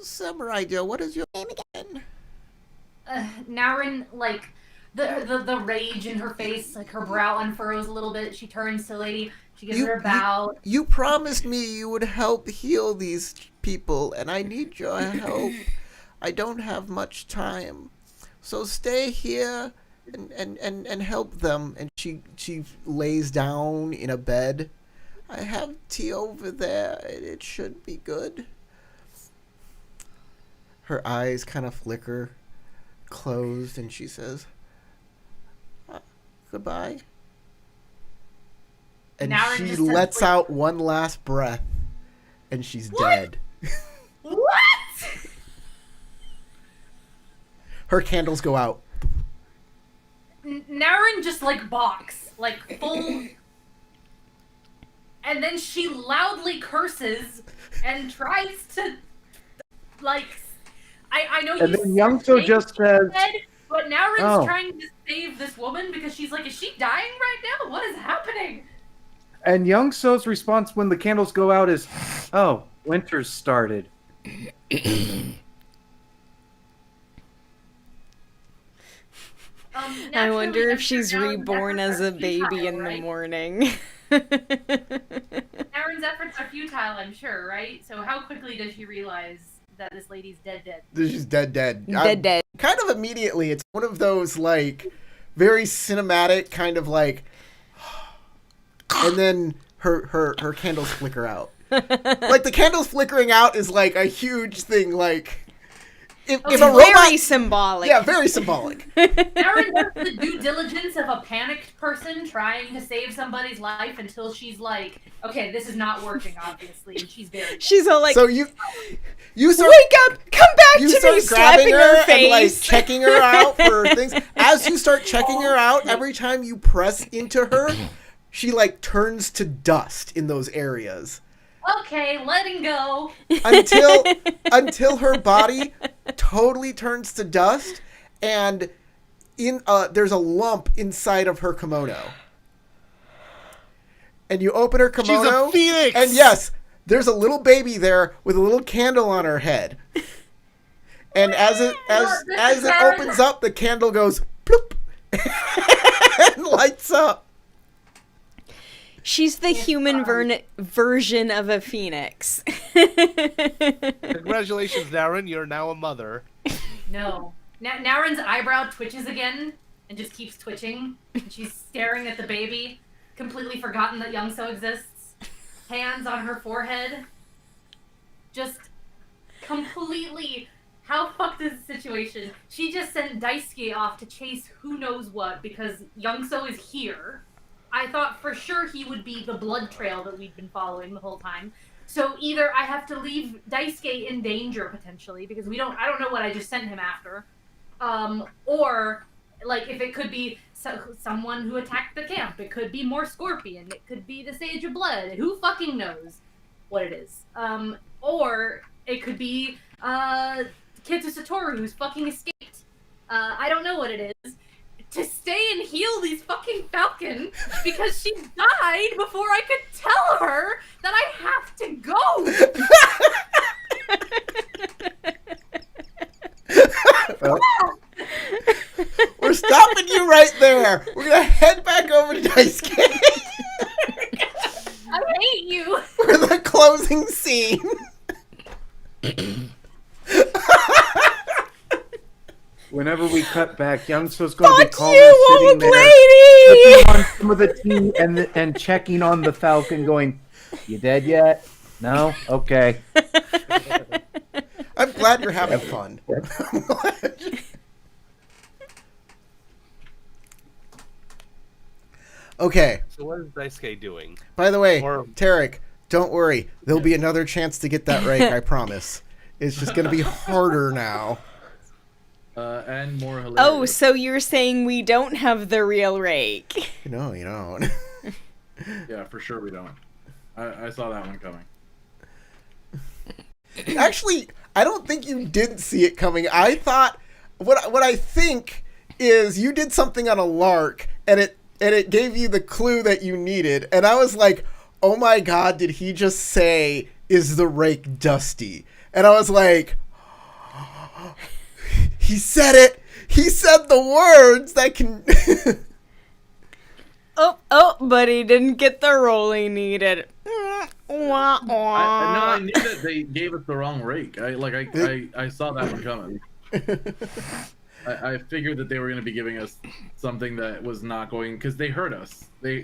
Samurai Joe, what is your name again? Naurin, like, the rage in her face, like, her brow unfurrows a little bit. She turns to the lady. She gives her a bow. You promised me you would help heal these people, and I need your help. I don't have much time. So stay here and help them. And she lays down in a bed. I have tea over there. It should be good. Her eyes kind of flicker closed, and she says, goodbye. And Naurin she just lets says, like, out one last breath, and she's dead. What? Her candles go out. Naurin just, like, balks. Like, full... And then she loudly curses and tries to, like... I know And you then Youngso just says, but Naurin's Oh. trying to save this woman because she's like, is she dying right now? What is happening? and Youngso's response when the candles go out is, oh, winter's started. I wonder if she's Naurin's reborn efforts as are a baby futile, in the right? morning. Naurin's efforts are futile, I'm sure, right? So how quickly does she realize that this lady's dead? She's dead. Dead. Kind of immediately. It's one of those, like, very cinematic kind of, like... And then her candles flicker out. Like, the candles flickering out is, like, a huge thing, like... If a robot... Very symbolic. Yeah, very symbolic. Naurin does the due diligence of a panicked person trying to save somebody's life until she's like, okay, this is not working, obviously, and she's very... She's all like, So you start... wake up, come back You to start me, grabbing slapping her her and, like, face. checking her out for things. As you start checking her out, every time you press into her, she, like, turns to dust in those areas. Okay, letting go. Until her body totally turns to dust, and there's a lump inside of her kimono. And you open her kimono, She's a phoenix! and yes, there's a little baby there with a little candle on her head. And as it opens up, the candle goes bloop and lights up. She's the human version of a phoenix. Congratulations, Darren. You're now a mother. No. Naurin's eyebrow twitches again and just keeps twitching. And she's staring at the baby, completely forgotten that Youngso exists. Hands on her forehead. Just completely how fucked is the situation? She just sent Daisuke off to chase who knows what because Youngso is here. I thought for sure he would be the blood trail that we'd been following the whole time. So either I have to leave Daisuke in danger potentially because I don't know what I just sent him after, or like if it could be someone who attacked the camp, it could be more Scorpion, it could be the Sage of Blood. Who fucking knows what it is? Or it could be Kitsu Satoru who's fucking escaped. I don't know what it is. To stay and heal these fucking Falcon because she died before I could tell her that I have to go. We're stopping you right there. We're gonna head back over to Daisuke I hate you. for the closing scene. Whenever we cut back, Youngso's going to be Fuck calm you, sitting old there, lady! sipping on some of the tea and checking on the Falcon, going, "You dead yet? No? Okay." I'm glad you're having fun. I'm glad. Okay. So what is Daisuke doing? By the way, Or- Tarek, don't worry. There'll be another chance to get that rake, I promise. It's just going to be harder now. And more hilarious. Oh, so you're saying we don't have the real rake? No, you don't. Yeah, for sure we don't. I saw that one coming. Actually, I don't think you did see it coming. I thought what I think is you did something on a lark and it gave you the clue that you needed. And I was like, "Oh my god, did he just say is the rake dusty?" And I was like, he said it. He said the words that can Oh, but he didn't get the roll he needed. Wah, wah. I knew that they gave us the wrong rake. I saw that one coming. I figured that they were going to be giving us something that was not going, because they heard us. They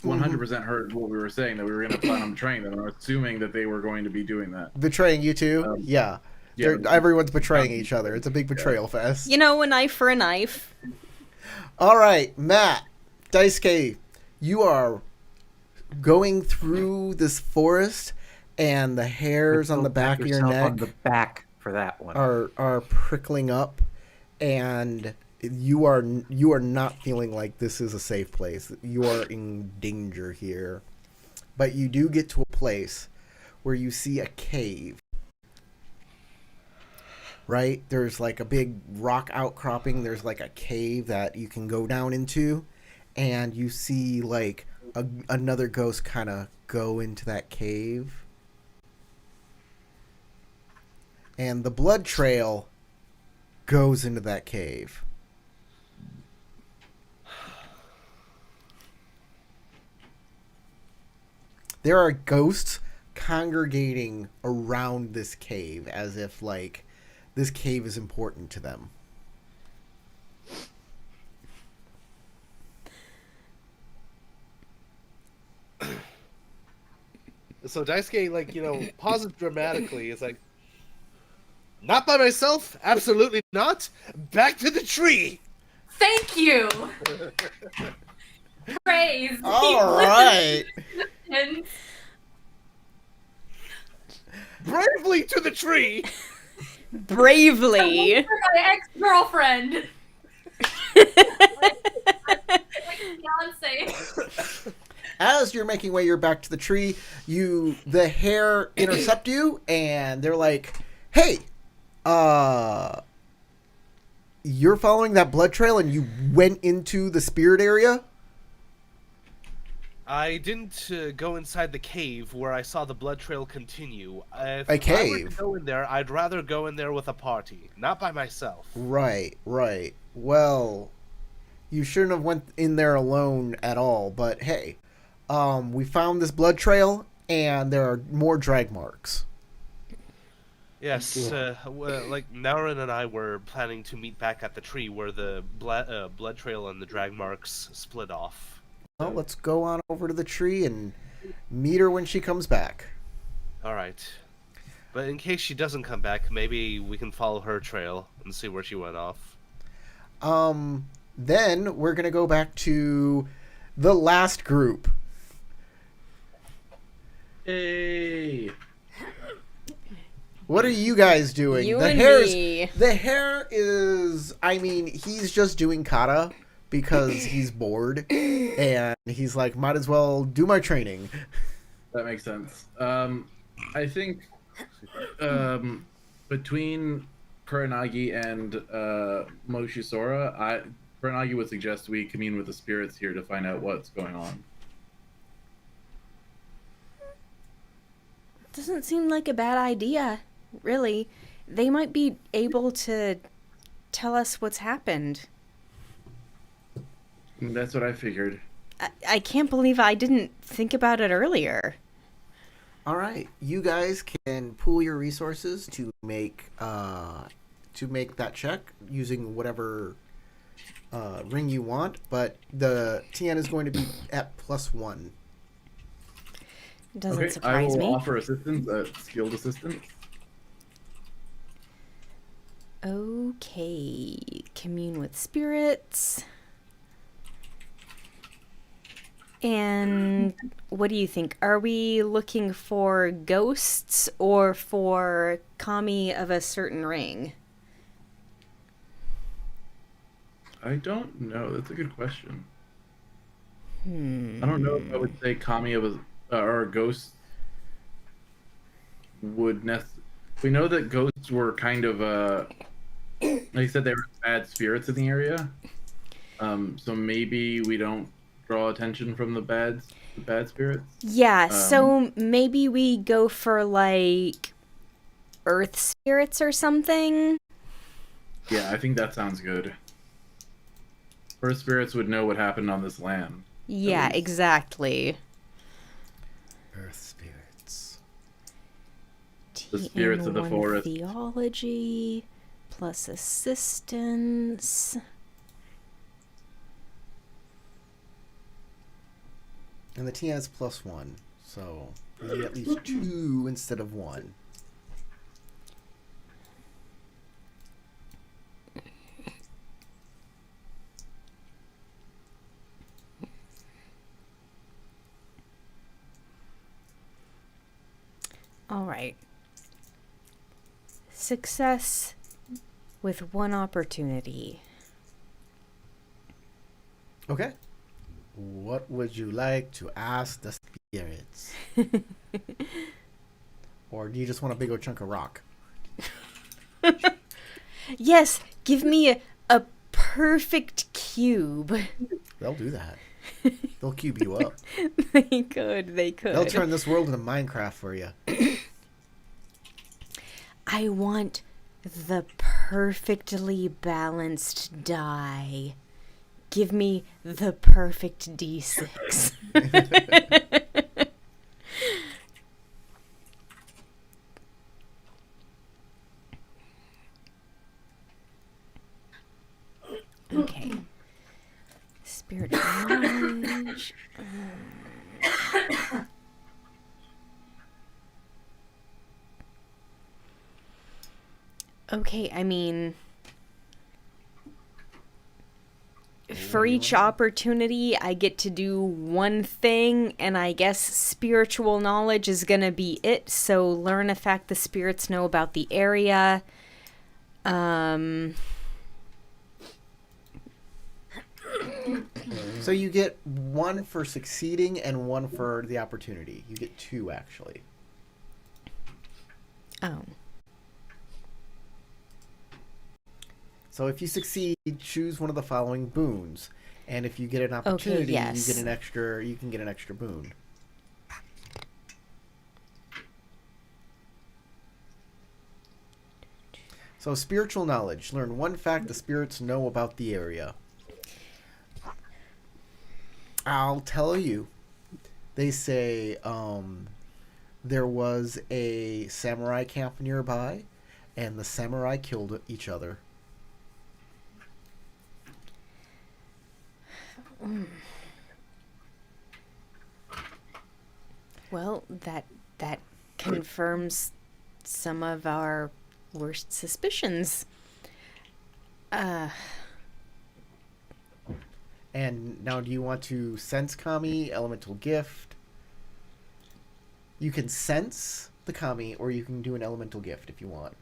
100% heard what we were saying, that we were going to plan on betraying them, and I'm assuming that they were going to be doing that. betraying you too. Yeah. Everyone's betraying each other. It's a big betrayal fest. You know, a knife for a knife. All right, Matt, Daisuke, you are going through this forest, and the hairs on the back of your Yourself neck on the back for that one. are prickling up, and you are not feeling like this is a safe place. You are in danger here, but you do get to a place where you see a cave. Right? There's like a big rock outcropping. There's like a cave that you can go down into, and you see like another ghost kind of go into that cave. And the blood trail goes into that cave. There are ghosts congregating around this cave as if like this cave is important to them. So Daisuke, like, pauses dramatically. It's like, not by myself, absolutely not. Back to the tree. Thank you. Praise. All right. And Bravely to the tree. Bravely. my ex-girlfriend. My fiance. As you're making way back to the tree, the hair intercept you, and they're like, "Hey, you're following that blood trail, and you went into the spirit area." I didn't go inside the cave where I saw the blood trail continue. If A cave? I were to go in there, I'd rather go in there with a party, not by myself. Right. Well, you shouldn't have went in there alone at all. But hey, we found this blood trail, and there are more drag marks. Yes, like Naurin and I were planning to meet back at the tree where the blood trail and the drag marks split off. Well, let's go on over to the tree and meet her when she comes back. All right, But in case she doesn't come back, maybe we can follow her trail and see where she went off. Then we're gonna go back to the last group. Hey. What are you guys doing? You the and hair's me. the hair is. I mean, he's just doing kata because he's bored, and he's like, might as well do my training. That makes sense. I think between Kuranagi and Moshisora, Kuranagi would suggest we commune with the spirits here to find out what's going on. Doesn't seem like a bad idea, really. They might be able to tell us what's happened. That's what I figured. I can't believe I didn't think about it earlier. All right, you guys can pool your resources to make that check using whatever ring you want, but the TN is going to be at +1. Doesn't Okay, I surprise will me. offer assistance, skilled assistance. Okay, commune with spirits. And what do you think? Are we looking for ghosts or for kami of a certain ring? I don't know. That's a good question. Hmm. I don't know if I would say kami of a or a ghost would We know that ghosts were kind of like I said, they were bad spirits in the area. So maybe we don't draw attention from the bad spirits. Yeah, so maybe we go for like earth spirits or something. Yeah, I think that sounds good. Earth spirits would know what happened on this land. Yeah, least. exactly. Earth spirits. The spirits of the TN1 forest. Theology plus assistance. And the TN is +1, so you get at least 2 instead of 1. All right. Success with 1 opportunity. Okay. What would you like to ask the spirits? Or do you just want a big old chunk of rock? Yes, give me a perfect cube. They'll do that. They'll cube you up. They could. They'll turn this world into Minecraft for you. I want the perfectly balanced die. Give me the perfect D6. Okay. Spiritual knowledge. Okay, I mean, for each opportunity, I get to do one thing, and I guess spiritual knowledge is gonna be it. So learn a fact the spirits know about the area. So you get 1 for succeeding and 1 for the opportunity. You get 2, actually. Oh. So if you succeed, choose one of the following boons. And if you get an opportunity, yes. you can get an extra boon. So spiritual knowledge. Learn 1 fact the spirits know about the area. I'll tell you. They say there was a samurai camp nearby, and the samurai killed each other. Well, that confirms some of our worst suspicions. And now, do you want to sense Kami, elemental gift? You can sense the Kami, or you can do an elemental gift if you want.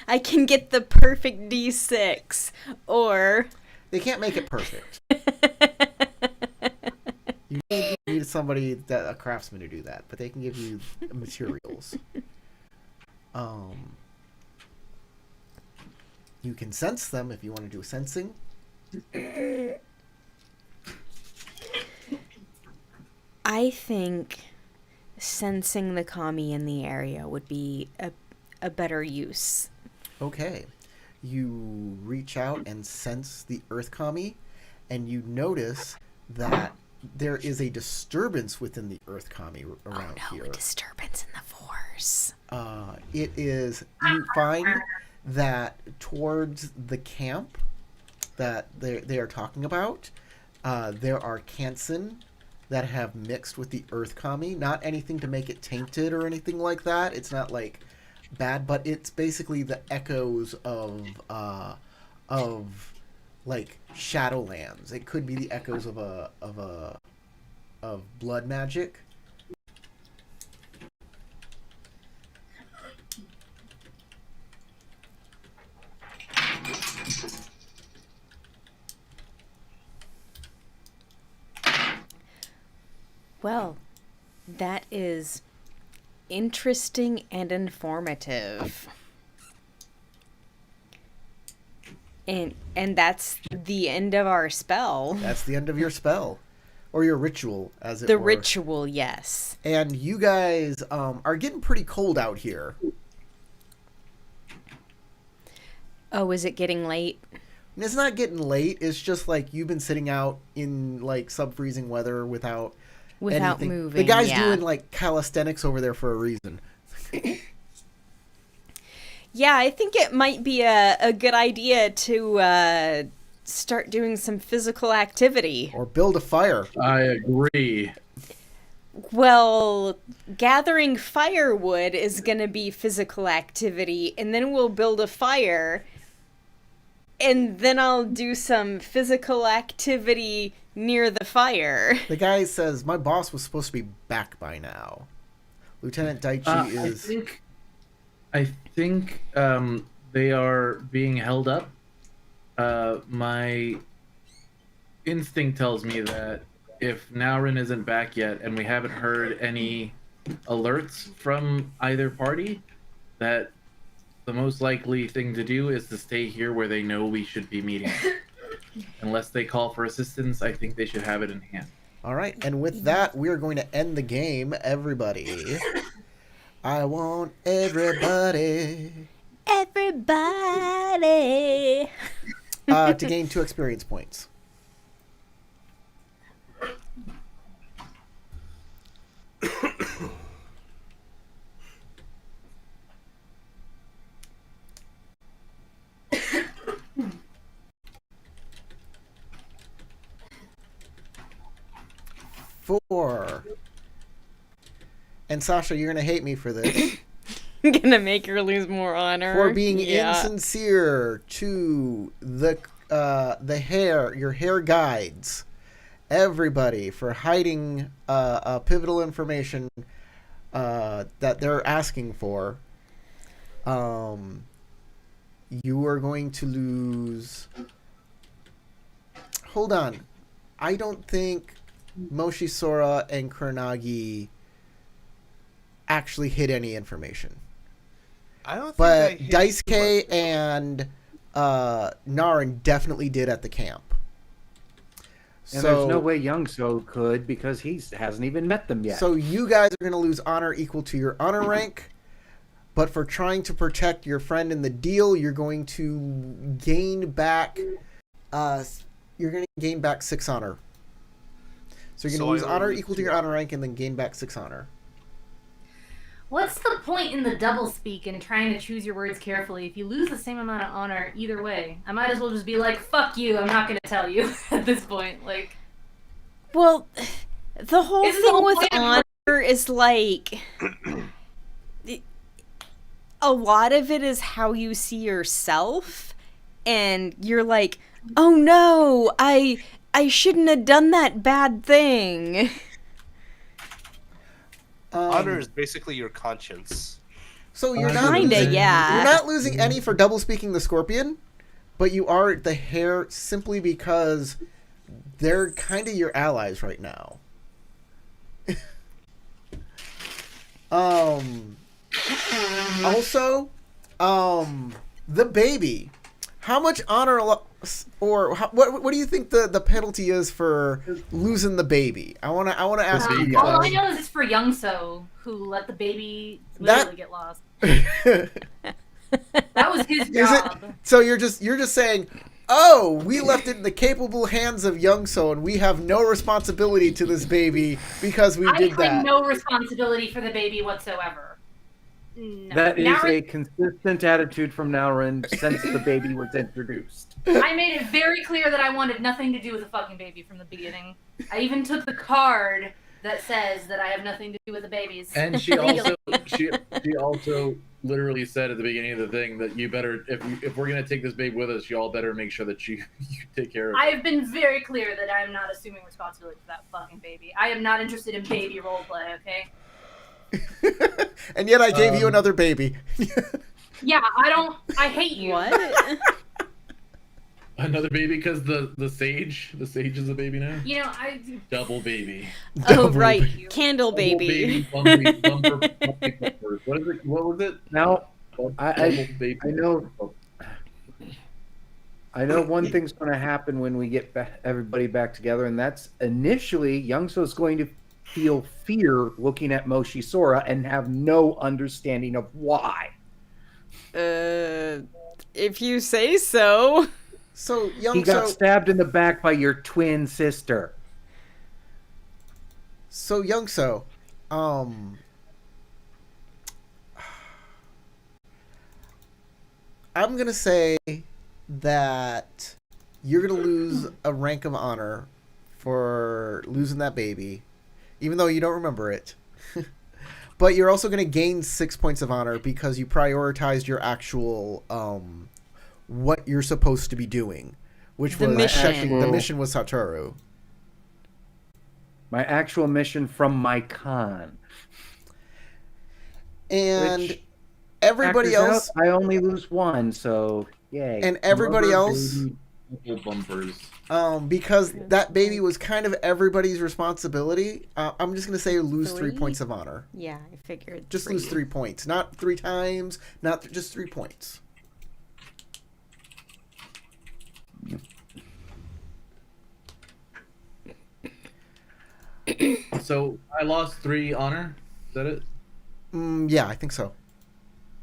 I can get the perfect D6, or... They can't make it perfect. You need somebody, a craftsman, to do that, but they can give you materials. You can sense them if you want to do sensing. I think sensing the Kami in the area would be a better use. Okay. You reach out and sense the Earth Kami, and you notice that there is a disturbance within the Earth Kami around here. A disturbance in the Force. It is, you find that towards the camp that they are talking about, there are Kansen that have mixed with the Earth Kami. Not anything to make it tainted or anything like that. It's not like bad, but it's basically the echoes of like Shadowlands. It could be the echoes of blood magic. Well, that is interesting and informative. And that's the end of our spell. That's the end of your spell. Or your ritual, as it were. The were. ritual, yes. And you guys are getting pretty cold out here. Oh, is it getting late? It's not getting late. It's just like you've been sitting out in like sub-freezing weather without anything. Moving. The guy's doing like calisthenics over there for a reason. Yeah, I think it might be a good idea to start doing some physical activity. Or build a fire. I agree. Well, gathering firewood is going to be physical activity, and then we'll build a fire, and then I'll do some physical activity near the fire. The guy says, my boss was supposed to be back by now. Lieutenant Daichi is... I think they are being held up. My instinct tells me that if Naurin isn't back yet and we haven't heard any alerts from either party, that the most likely thing to do is to stay here where they know we should be meeting. Unless they call for assistance, I think they should have it in hand. All right, and with that, we are going to end the game, everybody. I want everybody. Everybody. To gain 2 experience points. Four. And Sasha, you're gonna hate me for this. I'm gonna make her lose more honor. For being insincere to the your hair guides. Everybody for hiding pivotal information that they're asking for. You are going to lose. Hold on. I don't think Moshi Sora and Kuronagi actually hid any information. I don't think But they hid Daisuke and Narin definitely did at the camp. And there's no way Youngso could because he hasn't even met them yet. So you guys are going to lose honor equal to your honor rank. But for trying to protect your friend in the deal, you're going to gain back. You're going to gain back 6 honor. So you're going to lose honor equal to your honor rank and then gain back 6 honor. What's the point in the doublespeak and trying to choose your words carefully if you lose the same amount of honor either way? I might as well just be like, fuck you, I'm not going to tell you at this point. Like, well, the whole thing with honor is like a lot of it is how you see yourself, and you're like, oh no, I shouldn't have done that bad thing. Honor is basically your conscience. So you're not Kinda, losing, yeah. You're not losing any for double speaking the Scorpion, but you are the hair simply because they're kind of your allies right now. Also, the baby. How much honor what do you think the penalty is for losing the baby? I want to ask you guys. All I know is it's for Youngso, who let the baby literally get lost. That was his job. So you're just saying, oh, we left it in the capable hands of Youngso, and we have no responsibility to this baby because we did that. I claim no responsibility for the baby whatsoever. No. That is a consistent attitude from Naurin since the baby was introduced. I made it very clear that I wanted nothing to do with the fucking baby from the beginning. I even took the card that says that I have nothing to do with the babies. And she also she also literally said at the beginning of the thing that you better, if we're gonna take this babe with us, y'all better make sure that you take care of it. I have been very clear that I am not assuming responsibility for that fucking baby. I am not interested in baby roleplay, okay? And yet I gave you another baby. Yeah, I hate you. What? Another baby because the sage is a baby now. You know, Double baby. Oh, right. Candle baby. Bumper, bumpers. What is it? What was it? Now, Baby. I know one thing's going to happen when we get everybody back together, and that's initially Youngso's going to feel fear looking at Moshi Sora and have no understanding of why. If you say so. So He got stabbed in the back by your twin sister. So Youngso, I'm gonna say that you're gonna lose a rank of honor for losing that baby, even though you don't remember it. But you're also gonna gain 6 points of honor because you prioritized your actual what you're supposed to be doing, which was checking the mission with Satoru. My actual mission from my con. And everybody else, I only lose one, so yay. And everybody else, Bumpers. because that baby was kind of everybody's responsibility, I'm just gonna say lose 3 points of honor. Yeah, I figured. Just lose 3 points, not 3 times, just 3 points. So I lost 3 honor. Is that it? Yeah, I think so.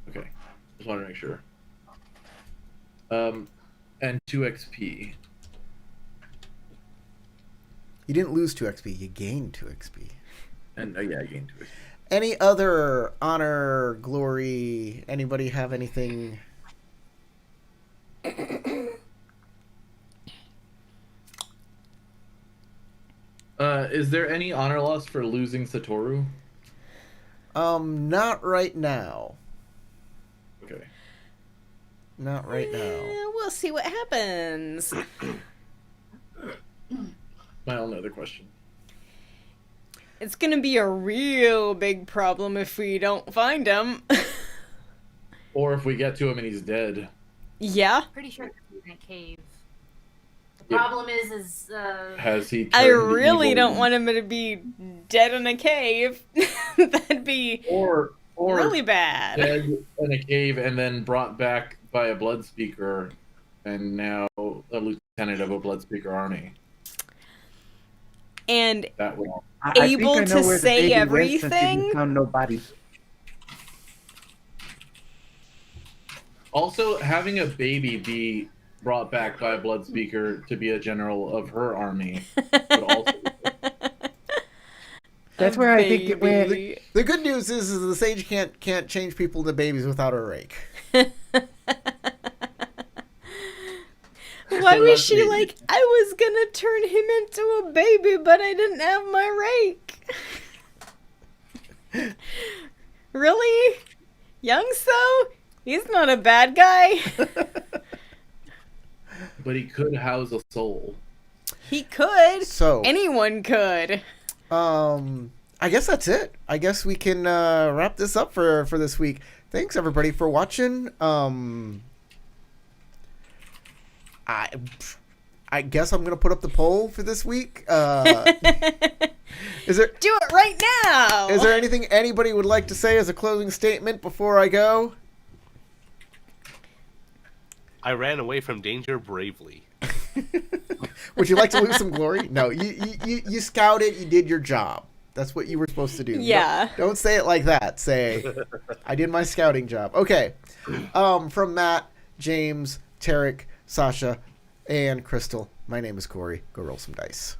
Okay, just wanted to make sure. And 2 XP. You didn't lose 2 XP, you gained 2 XP. And yeah, I gained 2 XP. Any other honor, glory? Anybody have anything? Is there any honor loss for losing Satoru? Not right now. Okay. Not right now. We'll see what happens. My only other question. It's gonna be a real big problem if we don't find him. Or if we get to him and he's dead. Yeah. pretty sure he's in a cave. The problem is has he? I turned really evil? don't want him to be dead in a cave. That'd be or really bad. Dead in a cave and then brought back by a blood speaker, and now a lieutenant of a blood speaker army. And That would. able to say everything. Found no bodies. Also, having a baby be brought back by a blood speaker to be a general of her army would also. That's where I think it went. The good news is the sage can't change people into babies without a rake. Why was she like, I was gonna turn him into a baby, but I didn't have my rake? Really? Young's though? He's not a bad guy. But he could house a soul. He could. So Anyone could. I guess that's it. I guess we can wrap this up for this week. Thanks everybody for watching. I guess I'm gonna put up the poll for this week. Is there Do it right now. Is there anything anybody would like to say as a closing statement before I go? I ran away from danger bravely. Would you like to lose some glory? No, you scouted. You did your job. That's what you were supposed to do. Yeah. Don't say it like that. Say, I did my scouting job. Okay. From Matt, James, Tarek, Sasha, and Crystal, my name is Corey. Go roll some dice.